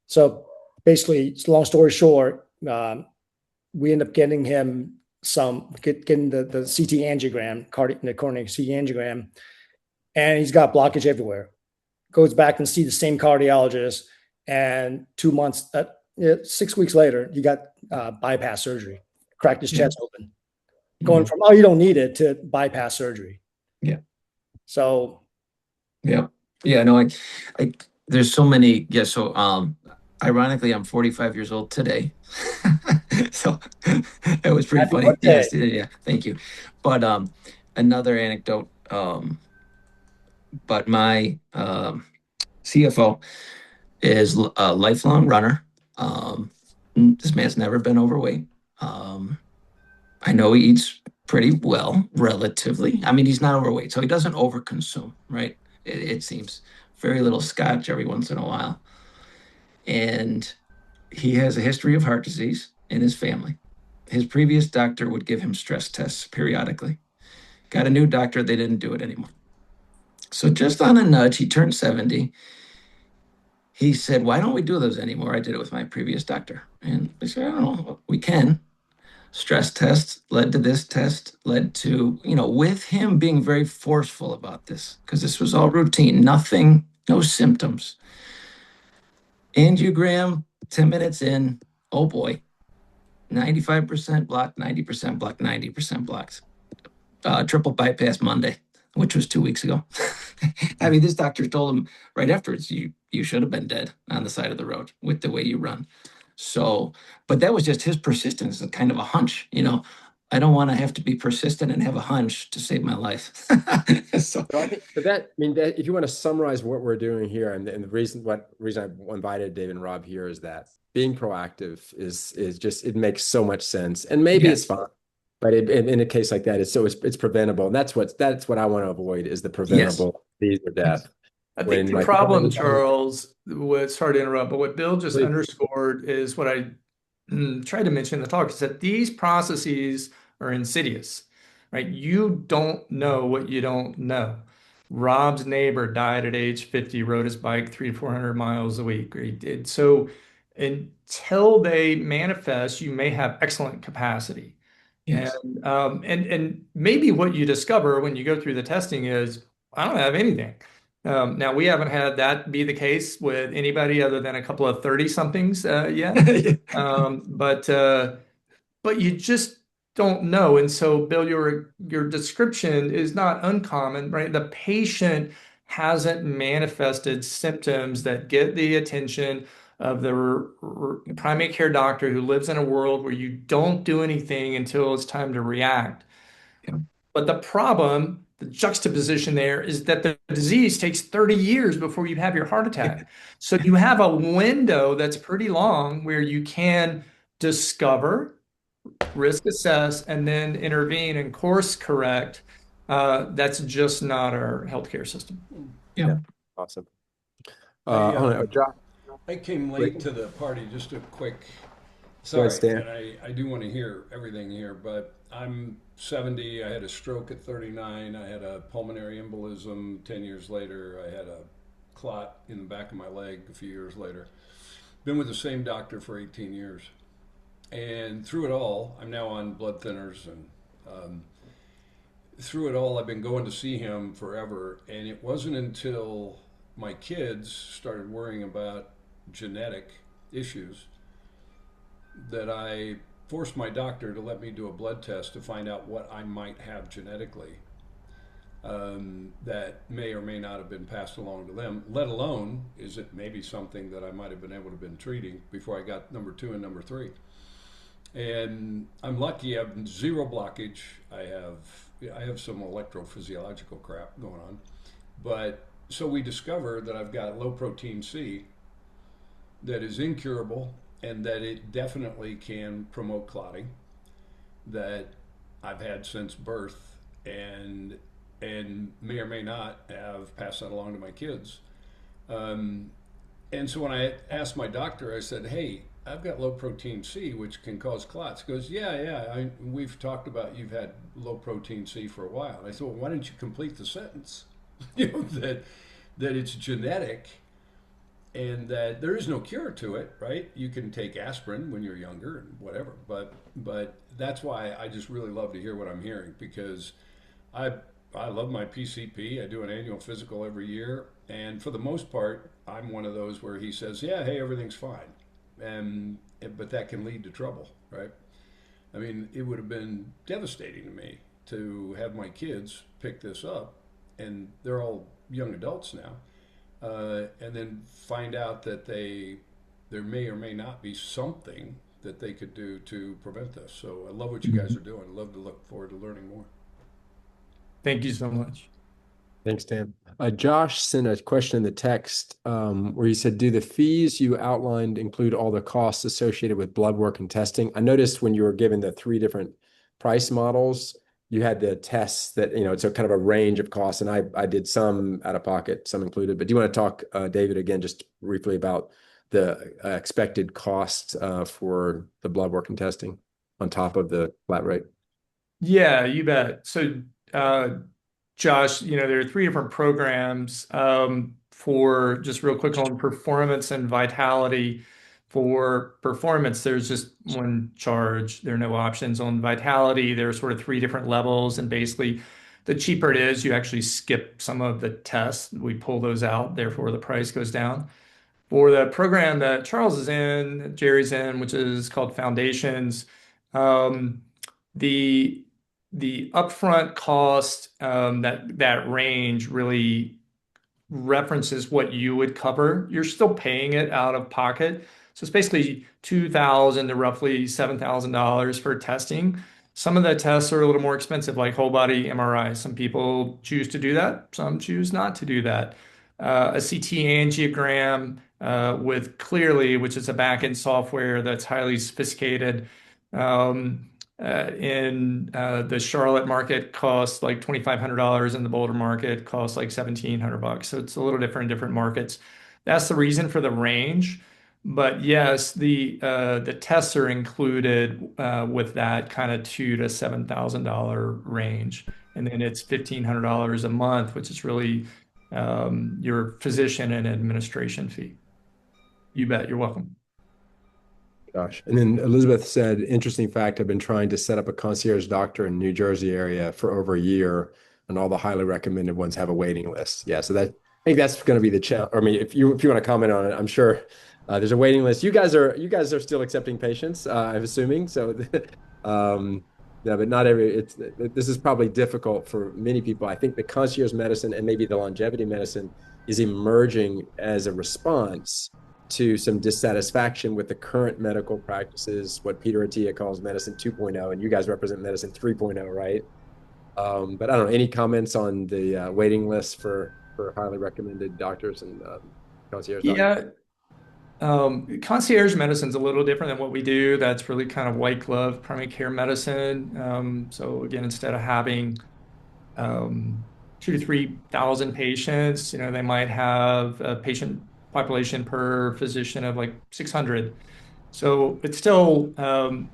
Speaker 4: So basically, long story short, we end up getting him getting the CT angiogram, the coronary CT angiogram, and he's got blockage everywhere. Goes back and see the same cardiologist, and 2 months, 6 weeks later, he got bypass surgery, cracked his
Speaker 5: Yeah.
Speaker 4: chest open, going from, oh, you don't need it, to bypass surgery.
Speaker 5: Yeah.
Speaker 4: So
Speaker 5: Yeah. Yeah. No, there's so many. Yeah. So, ironically, I'm 45 years old today. So that was pretty
Speaker 4: happy
Speaker 5: funny.
Speaker 4: birthday.
Speaker 5: Yes. Yeah. Thank you. But, another anecdote, but my CFO is a lifelong runner. Um, this man's never been overweight. Um, I know he eats pretty well, relatively. I mean, he's not overweight, so he doesn't overconsume, right? It seems very little scotch every once in a while. And he has a history of heart disease in his family. His previous doctor would give him stress tests periodically. Got a new doctor, they didn't do it anymore. So, just on a nudge, he turned 70. He said, "Why don't we do those anymore?" I did it with my previous doctor. And I said, "I don't know, we can." Stress test led to this test, led to, with him being very forceful about this, because this was all routine, nothing, no symptoms. Angiogram, 10 minutes in, oh boy, 95% blocked, 90% blocked, 90% blocked. Triple bypass Monday, which was 2 weeks ago. I mean, this doctor told him right afterwards, you should have been dead on the side of the road with the way you run. So, but that was just his persistence and kind of a hunch, I don't want to have to be persistent and have a hunch to save my life. So,
Speaker 1: So I think that if you want to summarize what we're doing here, and the reason I invited Dave and Rob here is that being proactive is just it makes so much sense, and maybe it's
Speaker 5: yes,
Speaker 1: fine, but in a case like that, it's preventable, and that's what I want to avoid is the
Speaker 5: yes,
Speaker 1: preventable disease or
Speaker 5: yes,
Speaker 1: death.
Speaker 2: I think
Speaker 1: When
Speaker 2: the
Speaker 1: my
Speaker 2: problem,
Speaker 1: family,
Speaker 2: Charles, sorry to interrupt, but what Bill just
Speaker 1: please,
Speaker 2: underscored is what I tried to mention in the talk is that these processes are insidious, right? You don't know what you don't know. Rob's neighbor died at age 50, rode his bike 300 to 400 miles a week. Right? So until they manifest, you may have excellent capacity. And
Speaker 5: yes,
Speaker 2: and maybe what you discover when you go through the testing is I don't have anything. Now we haven't had that be the case with anybody other than a couple of 30 somethings yet. But you just don't know. And so, Bill, your description is not uncommon, right? The patient hasn't manifested symptoms that get the attention of the primary care doctor who lives in a world where you don't do anything until it's time to react.
Speaker 5: yeah,
Speaker 2: But the problem, the juxtaposition there is that the disease takes 30 years before you have your heart attack. So you have a window that's pretty long where you can discover, risk assess, and then intervene and course correct. That's just not our healthcare system.
Speaker 5: yeah,
Speaker 1: yeah, awesome.
Speaker 7: I
Speaker 1: Hold on, Josh,
Speaker 7: I came
Speaker 1: wait,
Speaker 7: late to the party. Just a quick,
Speaker 1: go ahead,
Speaker 7: sorry,
Speaker 1: Stan.
Speaker 7: and I do want to hear everything here, but I'm 70. I had a stroke at 39. I had a pulmonary embolism 10 years later. I had a clot in the back of my leg a few years later. Been with the same doctor for 18 years, and through it all, I'm now on blood thinners, and through it all, I've been going to see him forever. And it wasn't until my kids started worrying about genetic issues that I forced my doctor to let me do a blood test to find out what I might have genetically that may or may not have been passed along to them, let alone is it maybe something that I might have been able to have been treating before I got number two and number three. And I'm lucky I have zero blockage. I have some electrophysiological crap going on. But so we discover that I've got low protein C that is incurable and that it definitely can promote clotting that I've had since birth and may or may not have passed that along to my kids. Um, and so when I asked my doctor, I said, "Hey, I've got low protein C, which can cause clots." He goes, "Yeah, yeah. We've talked about you've had low protein C for a while." And I said, "Well, why didn't you complete the sentence? That it's genetic and that there is no cure to it, right? You can take aspirin when you're younger and whatever, but that's why I just really love to hear what I'm hearing because I I love my PCP. I do an annual physical every year, and for the most part, I'm one of those where he says, "Yeah, hey, everything's fine," and but that can lead to trouble, right? I mean, it would have been devastating to me to have my kids pick this up, and they're all young adults now, and then find out that there may or may not be something that they could do to prevent this. So I love what you guys
Speaker 5: mhm.
Speaker 7: are doing. I love to look forward to learning more.
Speaker 2: Thank you so much.
Speaker 1: Thanks, Dan. Josh sent a question in the text where he said, do the fees you outlined include all the costs associated with blood work and testing? I noticed when you were given the 3 different price models, you had the tests that, it's a kind of a range of costs, and I did some out of pocket, some included. But do you want to talk, David, again, just briefly about the expected costs for the blood work and testing on top of the flat rate?
Speaker 2: Yeah, you bet. So, Josh, there are 3 different programs for just real quick on performance and vitality. For performance, there's just one charge. There are no options. On vitality, there are sort of 3 different levels. And basically, the cheaper it is, you actually skip some of the tests. We pull those out, therefore the price goes down. For the program that Charles is in, Jerry's in, which is called Foundations, um, the the upfront cost, that range really references what you would cover. You're still paying it out of pocket. So it's basically $2,000 to roughly $7,000 for testing. Some of the tests are a little more expensive, like whole body MRI. Some people choose to do that, some choose not to do that. A CT angiogram with Clearly, which is a back-end software that's highly sophisticated. In the Charlotte market costs like $2,500, in the Boulder market costs like $1,700. So it's a little different in different markets. That's the reason for the range. But yes, the tests are included with that kind of $2,000 to $7,000 range, and then it's $1,500 a month, which is really your physician and administration fee. You bet. You're welcome.
Speaker 1: Gosh. And then Elizabeth said, interesting fact, I've been trying to set up a concierge doctor in New Jersey area for over a year, and all the highly recommended ones have a waiting list. Yeah, so I think that's going to be the challenge. I mean, if you want to comment on it, I'm sure there's a waiting list. You guys are still accepting patients, I'm assuming. So, yeah, but not this is probably difficult for many people. I think the concierge medicine and maybe the longevity medicine is emerging as a response to some dissatisfaction with the current medical practices, what Peter Attia calls medicine 2.0, and you guys represent medicine 3.0, right? But I don't know, any comments on the waiting list for highly recommended doctors and concierge doctors?
Speaker 2: Yeah, concierge medicine is a little different than what we do. That's really kind of white glove primary care medicine. So again, instead of having 2 to 3 thousand patients, they might have a patient population per physician of like 600. So it still,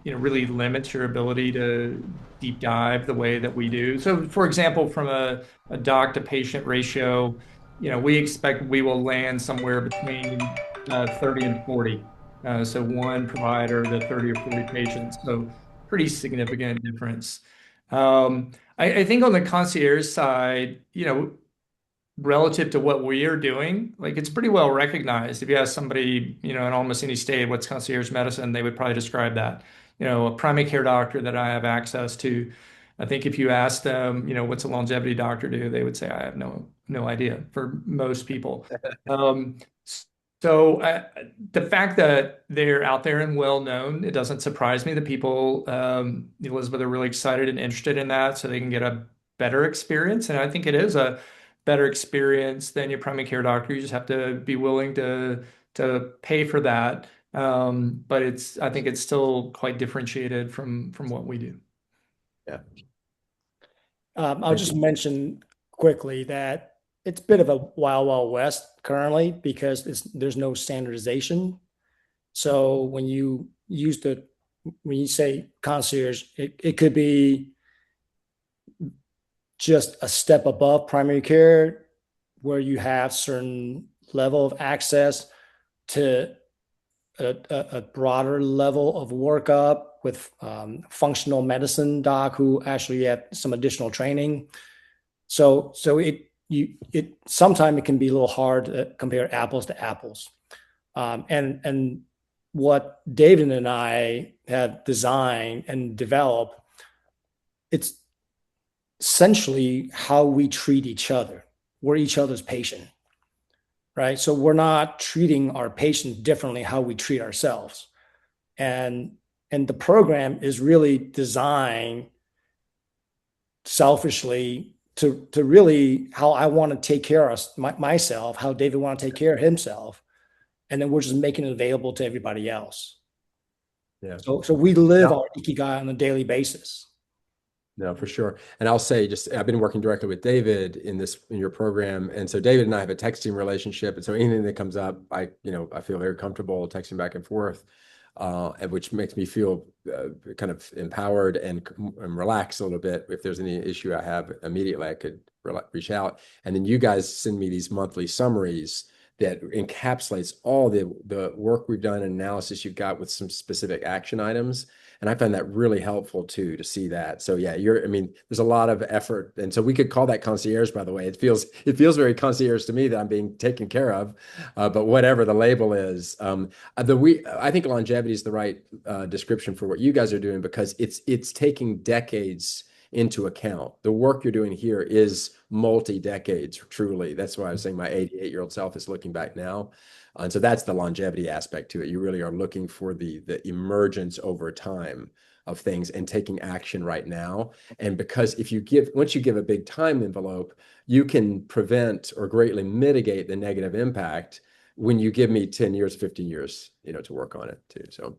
Speaker 2: really limits your ability to deep dive the way that we do. So, for example, from a doc to patient ratio, we expect we will land somewhere between 30 and 40. So one provider to 30 or 40 patients. So pretty significant difference. I think on the concierge side, relative to what we are doing, like it's pretty well recognized. If you ask somebody, in almost any state, what's concierge medicine, they would probably describe that. A primary care doctor that I have access to, I think if you ask them, what's a longevity doctor do, they would say, I have no idea for most people. So the fact that they're out there and well known, it doesn't surprise me that people, Elizabeth, are really excited and interested in that so they can get a better experience. And I think it is a better experience than your primary care doctor. You just have to be willing to pay for that. But I think it's still quite differentiated from what we do.
Speaker 1: Yeah.
Speaker 4: I'll just mention quickly that it's a bit of a wild west currently because there's no standardization. So when you say concierge, it could be just a step above primary care where you have certain level of access to a broader level of workup with functional medicine doc who actually have some additional training. So sometimes it can be a little hard to compare apples to apples. And what David and I have designed and developed, it's essentially how we treat each other. We're each other's patient, right? So we're not treating our patient differently how we treat ourselves. And the program is really designed selfishly to really how I want to take care of myself, how David want to take care of himself, and then we're just making it available to everybody else.
Speaker 1: Yeah.
Speaker 4: So we live
Speaker 1: No,
Speaker 4: our Ikigai on a daily basis.
Speaker 1: no, for sure. And I'll say, just I've been working directly with David in your program, and so David and I have a texting relationship, and so anything that comes up, I feel very comfortable texting back and forth, and which makes me feel kind of empowered and relaxed a little bit. If there's any issue I have immediately, I could reach out, and then you guys send me these monthly summaries that encapsulates all the work we've done and analysis you've got with some specific action items. And I find that really helpful too, to see that. So yeah, I mean, there's a lot of effort. And so we could call that concierge, by the way. It feels very concierge to me that I'm being taken care of. But whatever the label is, I think longevity is the right description for what you guys are doing, because it's taking decades into account. The work you're doing here is multi-decades, truly. That's why I was saying my 88-year-old self is looking back now. And so that's the longevity aspect to it. You really are looking for the emergence over time of things and taking action right now. And because once you give a big time envelope, you can prevent or greatly mitigate the negative impact when you give me 10 years, 15 years, to work on it too. So,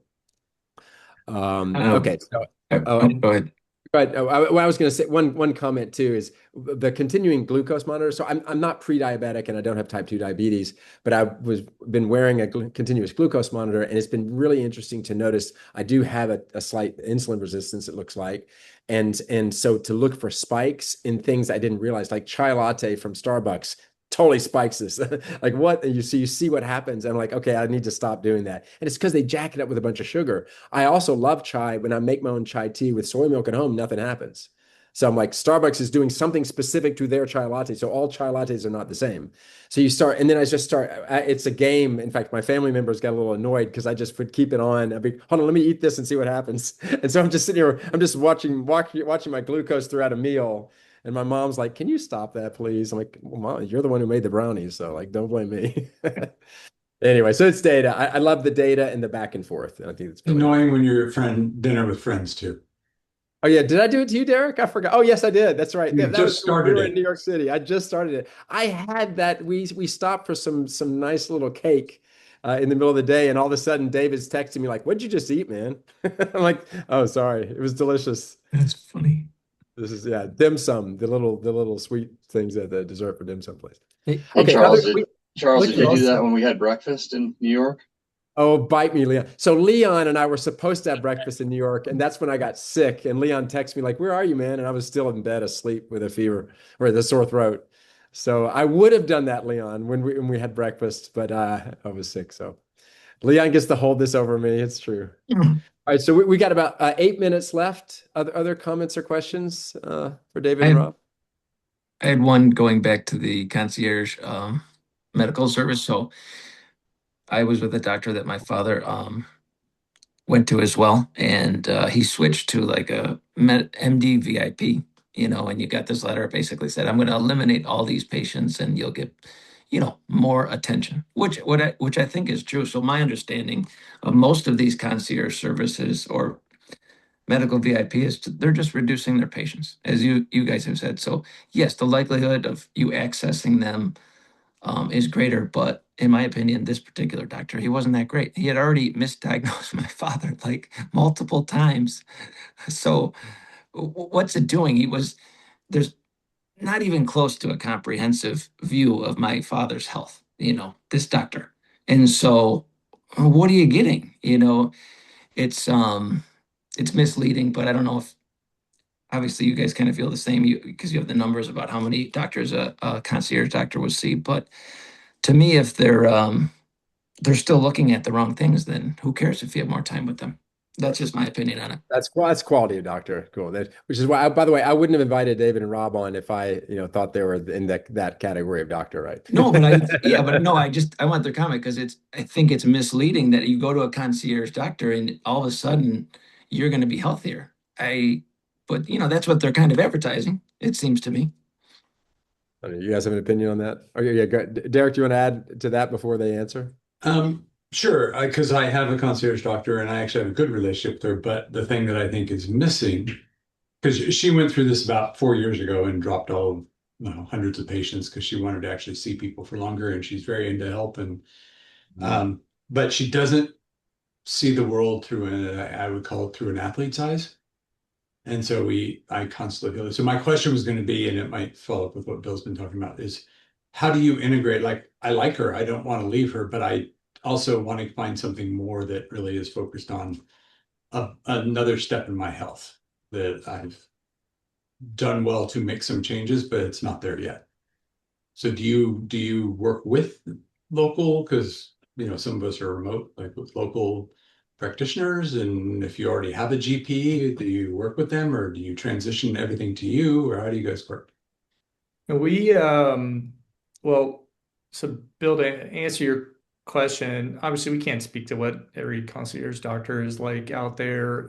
Speaker 1: okay. So,
Speaker 5: Go ahead.
Speaker 1: but what I was going to say, one comment too, is the continuing glucose monitor. So I'm not pre-diabetic and I don't have type 2 diabetes, but been wearing a continuous glucose monitor, and it's been really interesting to notice I do have a slight insulin resistance, it looks like. And so to look for spikes in things I didn't realize, like chai latte from Starbucks totally spikes this. Like what? And you see what happens. And I'm like, okay, I need to stop doing that. And it's because they jack it up with a bunch of sugar. I also love chai. When I make my own chai tea with soy milk at home, nothing happens. So I'm like, Starbucks is doing something specific to their chai latte. So all chai lattes are not the same. So you start, and then I just start, it's a game. In fact, my family members got a little annoyed because I just would keep it on. I'd be, hold on, let me eat this and see what happens. And so I'm just sitting here, I'm just watching my glucose throughout a meal. And my mom's like, can you stop that, please? I'm like, well, Mom, you're the one who made the brownies. So like, don't blame me. Anyway, so it's data. I love the data and the back and forth. And I think it's really
Speaker 8: Annoying when you're at dinner with friends too.
Speaker 1: Oh yeah, did I do it to you, Derek? I forgot. Oh yes, I did. That's right.
Speaker 8: You
Speaker 1: That was
Speaker 8: just
Speaker 1: when we
Speaker 8: started
Speaker 1: were in
Speaker 8: it.
Speaker 1: New York City. I just started it. I had that. We stopped for some nice little cake in the middle of the day, and all of a sudden David's texting me like, "What'd you just eat, man?" I'm like, "Oh, sorry. It was delicious."
Speaker 5: That's funny.
Speaker 1: This is dim sum, the little sweet things at the dessert for dim sum place.
Speaker 3: Hey,
Speaker 9: Hey,
Speaker 1: Okay,
Speaker 9: Charles,
Speaker 1: what's
Speaker 9: did you do
Speaker 1: yours?
Speaker 9: that when we had breakfast in New York?
Speaker 1: Oh, bite me, Leon. So Leon and I were supposed to have breakfast in New York, and that's when I got sick. And Leon texted me like, "Where are you, man?" And I was still in bed asleep with a fever or the sore throat. So I would have done that, Leon, when we had breakfast, but I was sick. So Leon gets to hold this over me. It's true. All right, so we got about 8 minutes left. Other comments or questions for David and
Speaker 5: I
Speaker 1: Rob?
Speaker 5: I had one going back to the concierge medical service. So I was with a doctor that my father went to as well, and he switched to like a MD VIP, and you got this letter. It basically said, "I'm going to eliminate all these patients, and you'll get, more attention," which I think is true. So my understanding of most of these concierge services or medical VIP is they're just reducing their patients, as you guys have said. So yes, the likelihood of you accessing them is greater. But in my opinion, this particular doctor, he wasn't that great. He had already misdiagnosed my father like multiple times. So what's it doing? There's not even close to a comprehensive view of my father's health, this doctor. And so what are you getting? It's misleading, but I don't know if obviously you guys kind of feel the same because you have the numbers about how many doctors a concierge doctor would see. But to me, if they're still looking at the wrong things, then who cares if you have more time with them? That's just my opinion on it.
Speaker 1: That's quality of doctor. Cool. Which is why, by the way, I wouldn't have invited David and Rob on if I, thought they were in that category of doctor, right?
Speaker 5: No, but no, I want their comment because I think it's misleading that you go to a concierge doctor and all of a sudden you're going to be healthier. But that's what they're kind of advertising, it seems to me.
Speaker 1: I mean, you guys have an opinion on that? Oh yeah, Derek, do you want to add to that before they answer?
Speaker 8: Sure, because I have a concierge doctor and I actually have a good relationship with her. But the thing that I think is missing because she went through this about 4 years ago and dropped all hundreds of patients because she wanted to actually see people for longer, and she's very into health, and but she doesn't see the world through I would call it through an athlete's eyes. And so I constantly feel this. So my question was going to be, and it might follow up with what Bill's been talking about, is how do you integrate? Like, I like her, I don't want to leave her, but I also want to find something more that really is focused on another step in my health that I've done well to make some changes, but it's not there yet. So do you work with local? Because some of us are remote, like with local practitioners, and if you already have a GP, do you work with them, or do you transition everything to you, or how do you guys work?
Speaker 2: And well, so Bill, to answer your question, obviously we can't speak to what every concierge doctor is like out there.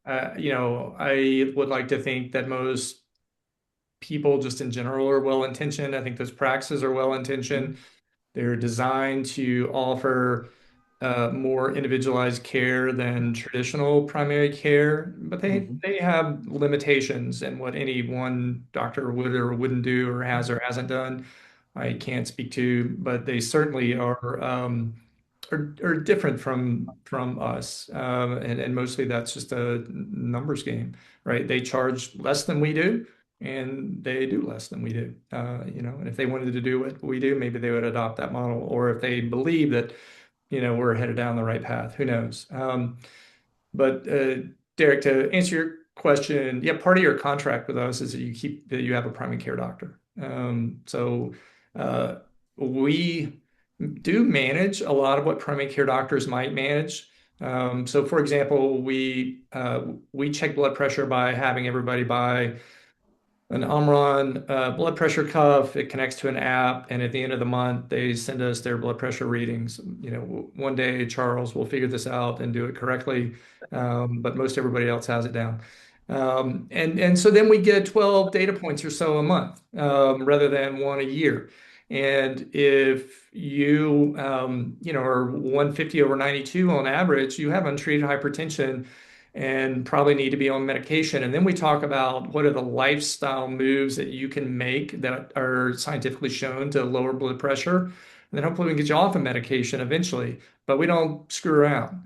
Speaker 2: I would like to think that most people just in general are well-intentioned. I think those practices are well-intentioned. They're designed to offer more individualized care than traditional primary care, but they have limitations in what any one doctor would or wouldn't do or has or hasn't done. I can't speak to, but they certainly are different from us, and mostly that's just a numbers game, right? They charge less than we do, and they do less than we do. And if they wanted to do what we do, maybe they would adopt that model, or if they believe that we're headed down the right path, who knows? But Derek, to answer your question, yeah, part of your contract with us is that you have a primary care doctor. So we do manage a lot of what primary care doctors might manage. So, for example, we check blood pressure by having everybody buy an Omron blood pressure cuff. It connects to an app, and at the end of the month, they send us their blood pressure readings. One day Charles will figure this out and do it correctly, but most everybody else has it down. And so then we get 12 data points or so a month, rather than one a year. And if are 150 over 92 on average, you have untreated hypertension and probably need to be on medication. And then we talk about what are the lifestyle moves that you can make that are scientifically shown to lower blood pressure. And then hopefully we can get you off of medication eventually, but we don't screw around.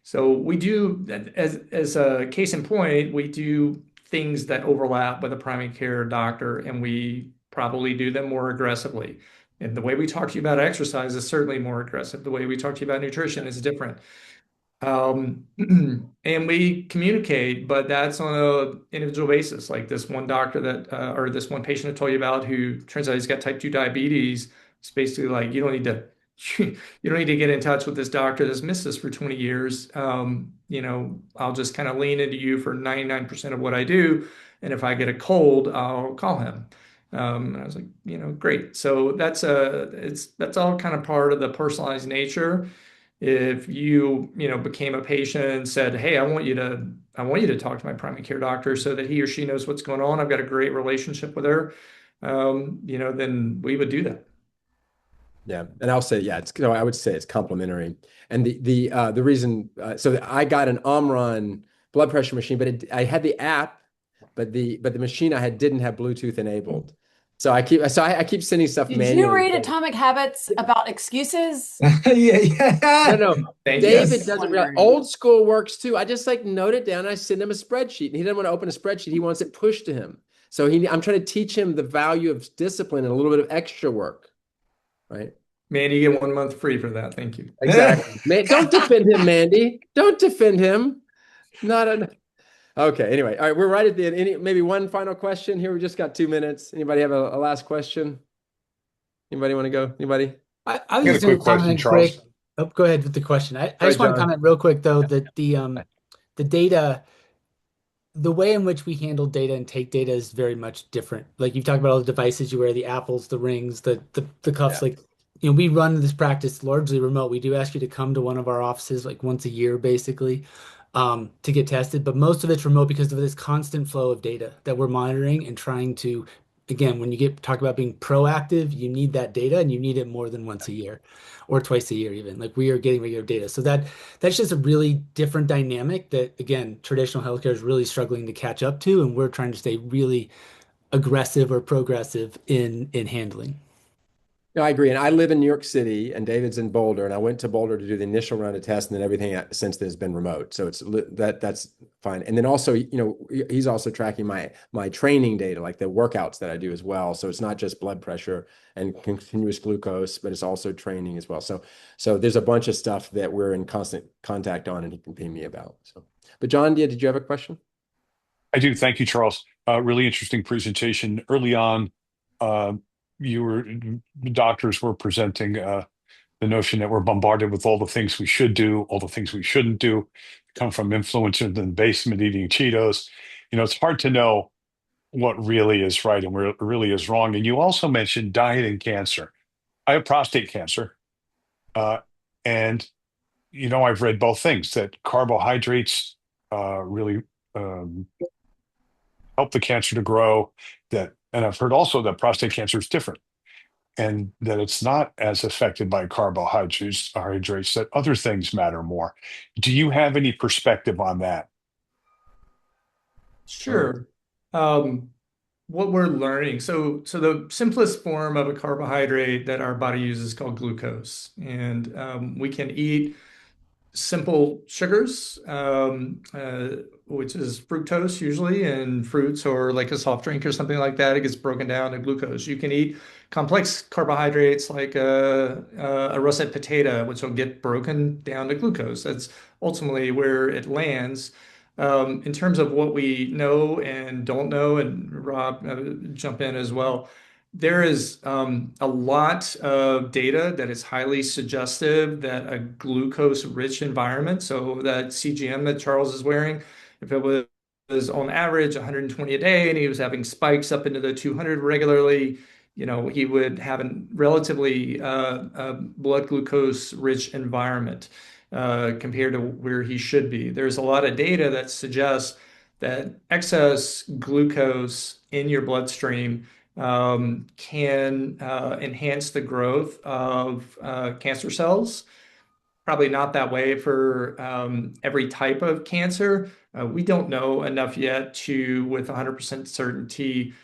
Speaker 2: So we do, as a case in point, we do things that overlap with a primary care doctor, and we probably do them more aggressively. And the way we talk to you about exercise is certainly more aggressive. The way we talk to you about nutrition is different. And we communicate, but that's on an individual basis. Like this one doctor or this one patient I told you about, who turns out he's got type 2 diabetes. It's basically like, you don't need to, you don't need to get in touch with this doctor that's missed this for 20 years. I'll just kind of lean into you for 99% of what I do. And if I get a cold, I'll call him. And I was like, great. So that's all kind of part of the personalized nature. If became a patient and said, "Hey, I want you to talk to my primary care doctor so that he or she knows what's going on. I've got a great relationship with her," then we would do that.
Speaker 1: Yeah, and I'll say, yeah, I would say it's complementary. And the reason, so I got an Omron blood pressure machine, but I had the app, but the machine I had didn't have Bluetooth enabled. So I keep sending stuff
Speaker 6: Did
Speaker 1: manually.
Speaker 6: you read Atomic Habits about excuses?
Speaker 2: Yeah.
Speaker 1: No.
Speaker 2: Thank
Speaker 1: David
Speaker 2: you.
Speaker 1: doesn't realize old school works too. I just note it down and I send him a spreadsheet. And he doesn't want to open a spreadsheet. He wants it pushed to him. So I'm trying to teach him the value of discipline and a little bit of extra work. Right?
Speaker 2: Man, you get 1 month free for that. Thank you.
Speaker 1: Exactly. Man, don't defend him, Mandy. Don't defend him. Okay. Anyway, all right. We're right at the end. Maybe one final question here. We just got 2 minutes. Anybody have a last question? Anybody want to go? Anybody?
Speaker 3: I was
Speaker 10: got a
Speaker 3: just going
Speaker 10: quick
Speaker 3: to
Speaker 10: question,
Speaker 3: comment
Speaker 10: Charles.
Speaker 3: quick. Oh, go ahead with the question. I just want to
Speaker 1: John.
Speaker 3: comment real quick though that the data, the way in which we handle data and take data is very much different. Like you've talked about all the devices you wear, the apples, the rings, the cuffs.
Speaker 1: Yeah.
Speaker 3: Like, we run this practice largely remote. We do ask you to come to one of our offices like once a year, basically, to get tested. But most of it's remote because of this constant flow of data that we're monitoring and trying to again, when you talk about being proactive, you need that data and you need it more than once a year or twice a year even. Like we are getting regular data. So that's just a really different dynamic that again, traditional healthcare is really struggling to catch up to, and we're trying to stay really aggressive or progressive in handling.
Speaker 1: No, I agree. And I live in New York City and David's in Boulder. And I went to Boulder to do the initial round of tests, and then everything since then has been remote. So that's fine. And then also, he's also tracking my training data, like the workouts that I do as well. So it's not just blood pressure and continuous glucose, but it's also training as well. So there's a bunch of stuff that we're in constant contact on, and he can ping me about. So, but John, did you have a question?
Speaker 10: I do. Thank you, Charles. Really interesting presentation. Early on, uh, the doctors were presenting the notion that we're bombarded with all the things we should do, all the things we shouldn't do, come from influencers in the basement eating Cheetos. It's hard to know what really is right and what really is wrong. And you also mentioned diet and cancer. I have prostate cancer, uh, and I've read both things that carbohydrates really um, help the cancer to grow. And I've heard also that prostate cancer is different and that it's not as affected by carbohydrates, that other things matter more. Do you have any perspective on that?
Speaker 2: Sure. What we're learning. So the simplest form of a carbohydrate that our body uses is called glucose. And we can eat simple sugars, which is fructose usually in fruits or like a soft drink or something like that. It gets broken down to glucose. You can eat complex carbohydrates like a russet potato, which will get broken down to glucose. That's ultimately where it lands. In terms of what we know and don't know, and Rob, jump in as well. There is a lot of data that is highly suggestive that a glucose-rich environment, so that CGM that Charles is wearing, if it was on average 120 a day and he was having spikes up into the 200 regularly, he would have a relatively blood glucose-rich environment compared to where he should be. There's a lot of data that suggests that excess glucose in your bloodstream can enhance the growth of cancer cells. Probably not that way for every type of cancer. We don't know enough yet to, with 100% certainty,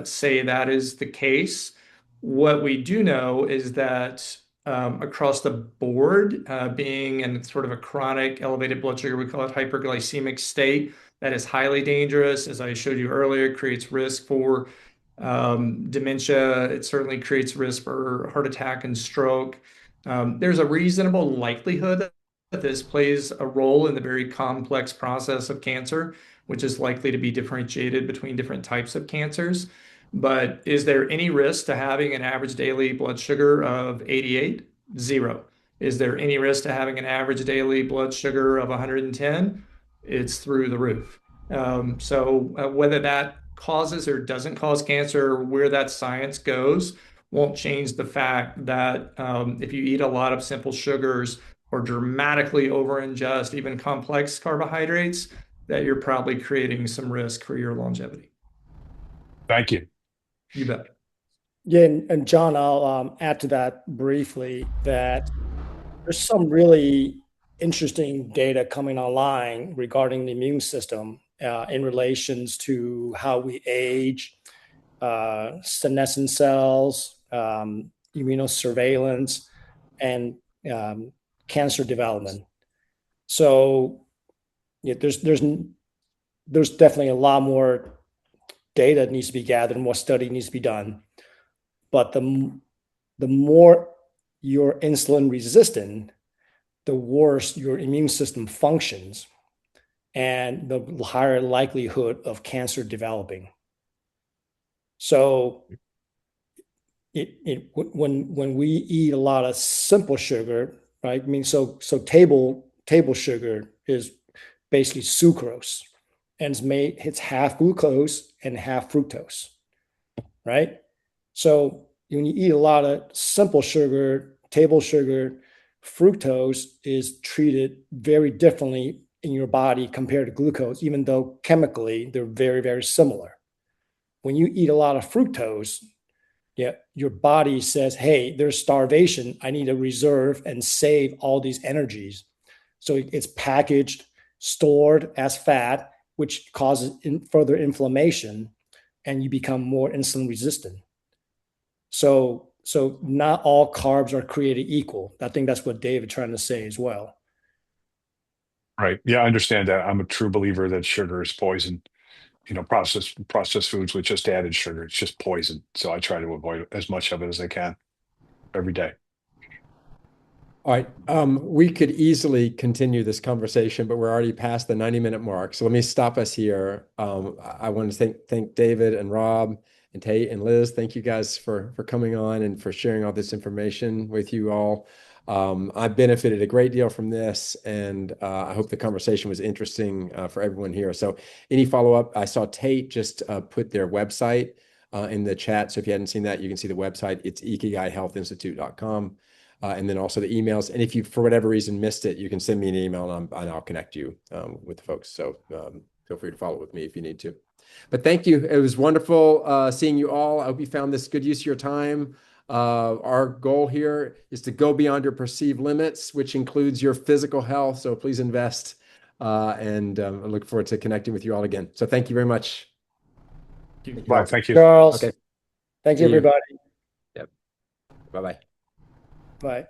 Speaker 2: say that is the case. What we do know is that across the board, being in sort of a chronic elevated blood sugar, we call it hyperglycemic state, that is highly dangerous. As I showed you earlier, it creates risk for dementia. It certainly creates risk for heart attack and stroke. There's a reasonable likelihood that this plays a role in the very complex process of cancer, which is likely to be differentiated between different types of cancers. But is there any risk to having an average daily blood sugar of 88? Zero. Is there any risk to having an average daily blood sugar of 110? It's through the roof. So whether that causes or doesn't cause cancer, or where that science goes, won't change the fact that if you eat a lot of simple sugars or dramatically over-ingest even complex carbohydrates, that you're probably creating some risk for your longevity.
Speaker 10: Thank you.
Speaker 2: You bet.
Speaker 4: Yeah, and John, I'll add to that briefly that there's some really interesting data coming online regarding the immune system in relations to how we age, senescent cells, immunosurveillance, and cancer development. So yeah, there's definitely a lot more data that needs to be gathered, more study needs to be done. But the more you're insulin resistant, the worse your immune system functions and the higher likelihood of cancer developing. So when we eat a lot of simple sugar, right? I mean, so table sugar is basically sucrose, and it's half glucose and half fructose, right? So when you eat a lot of simple sugar, table sugar, fructose is treated very differently in your body compared to glucose, even though chemically they're very, very similar. when you eat a lot of fructose, yeah, your body says, hey, there's starvation. I need to reserve and save all these energies. So it's packaged, stored as fat, which causes further inflammation, and you become more insulin resistant. So not all carbs are created equal. I think that's what David trying to say as well.
Speaker 10: Right. Yeah, I understand that. I'm a true believer that sugar is poison. Processed foods with just added sugar, it's just poison. So I try to avoid as much of it as I can every day.
Speaker 1: All right. We could easily continue this conversation, but we're already past the 90-minute mark. So let me stop us here. I want to thank David and Rob and Tate and Liz. Thank you guys for coming on and for sharing all this information with you all. I benefited a great deal from this, and I hope the conversation was interesting for everyone here. So any follow-up, I saw Tate just put their website in the chat. So if you hadn't seen that, you can see the website. It's ikigaihealthinstitute.com. And then also the emails. And if you, for whatever reason, missed it, you can send me an email and I'll connect you with the folks. So feel free to follow up with me if you need to. But thank you. It was wonderful seeing you all. I hope you found this good use of your time. Our goal here is to go beyond your perceived limits, which includes your physical health. So please invest. And I look forward to connecting with you all again. So thank you very much.
Speaker 10: Bye. Thank you.
Speaker 4: Charles.
Speaker 1: Okay.
Speaker 4: Thank
Speaker 1: See
Speaker 4: you,
Speaker 1: you.
Speaker 4: everybody.
Speaker 1: Yep. Bye-bye.
Speaker 4: Bye.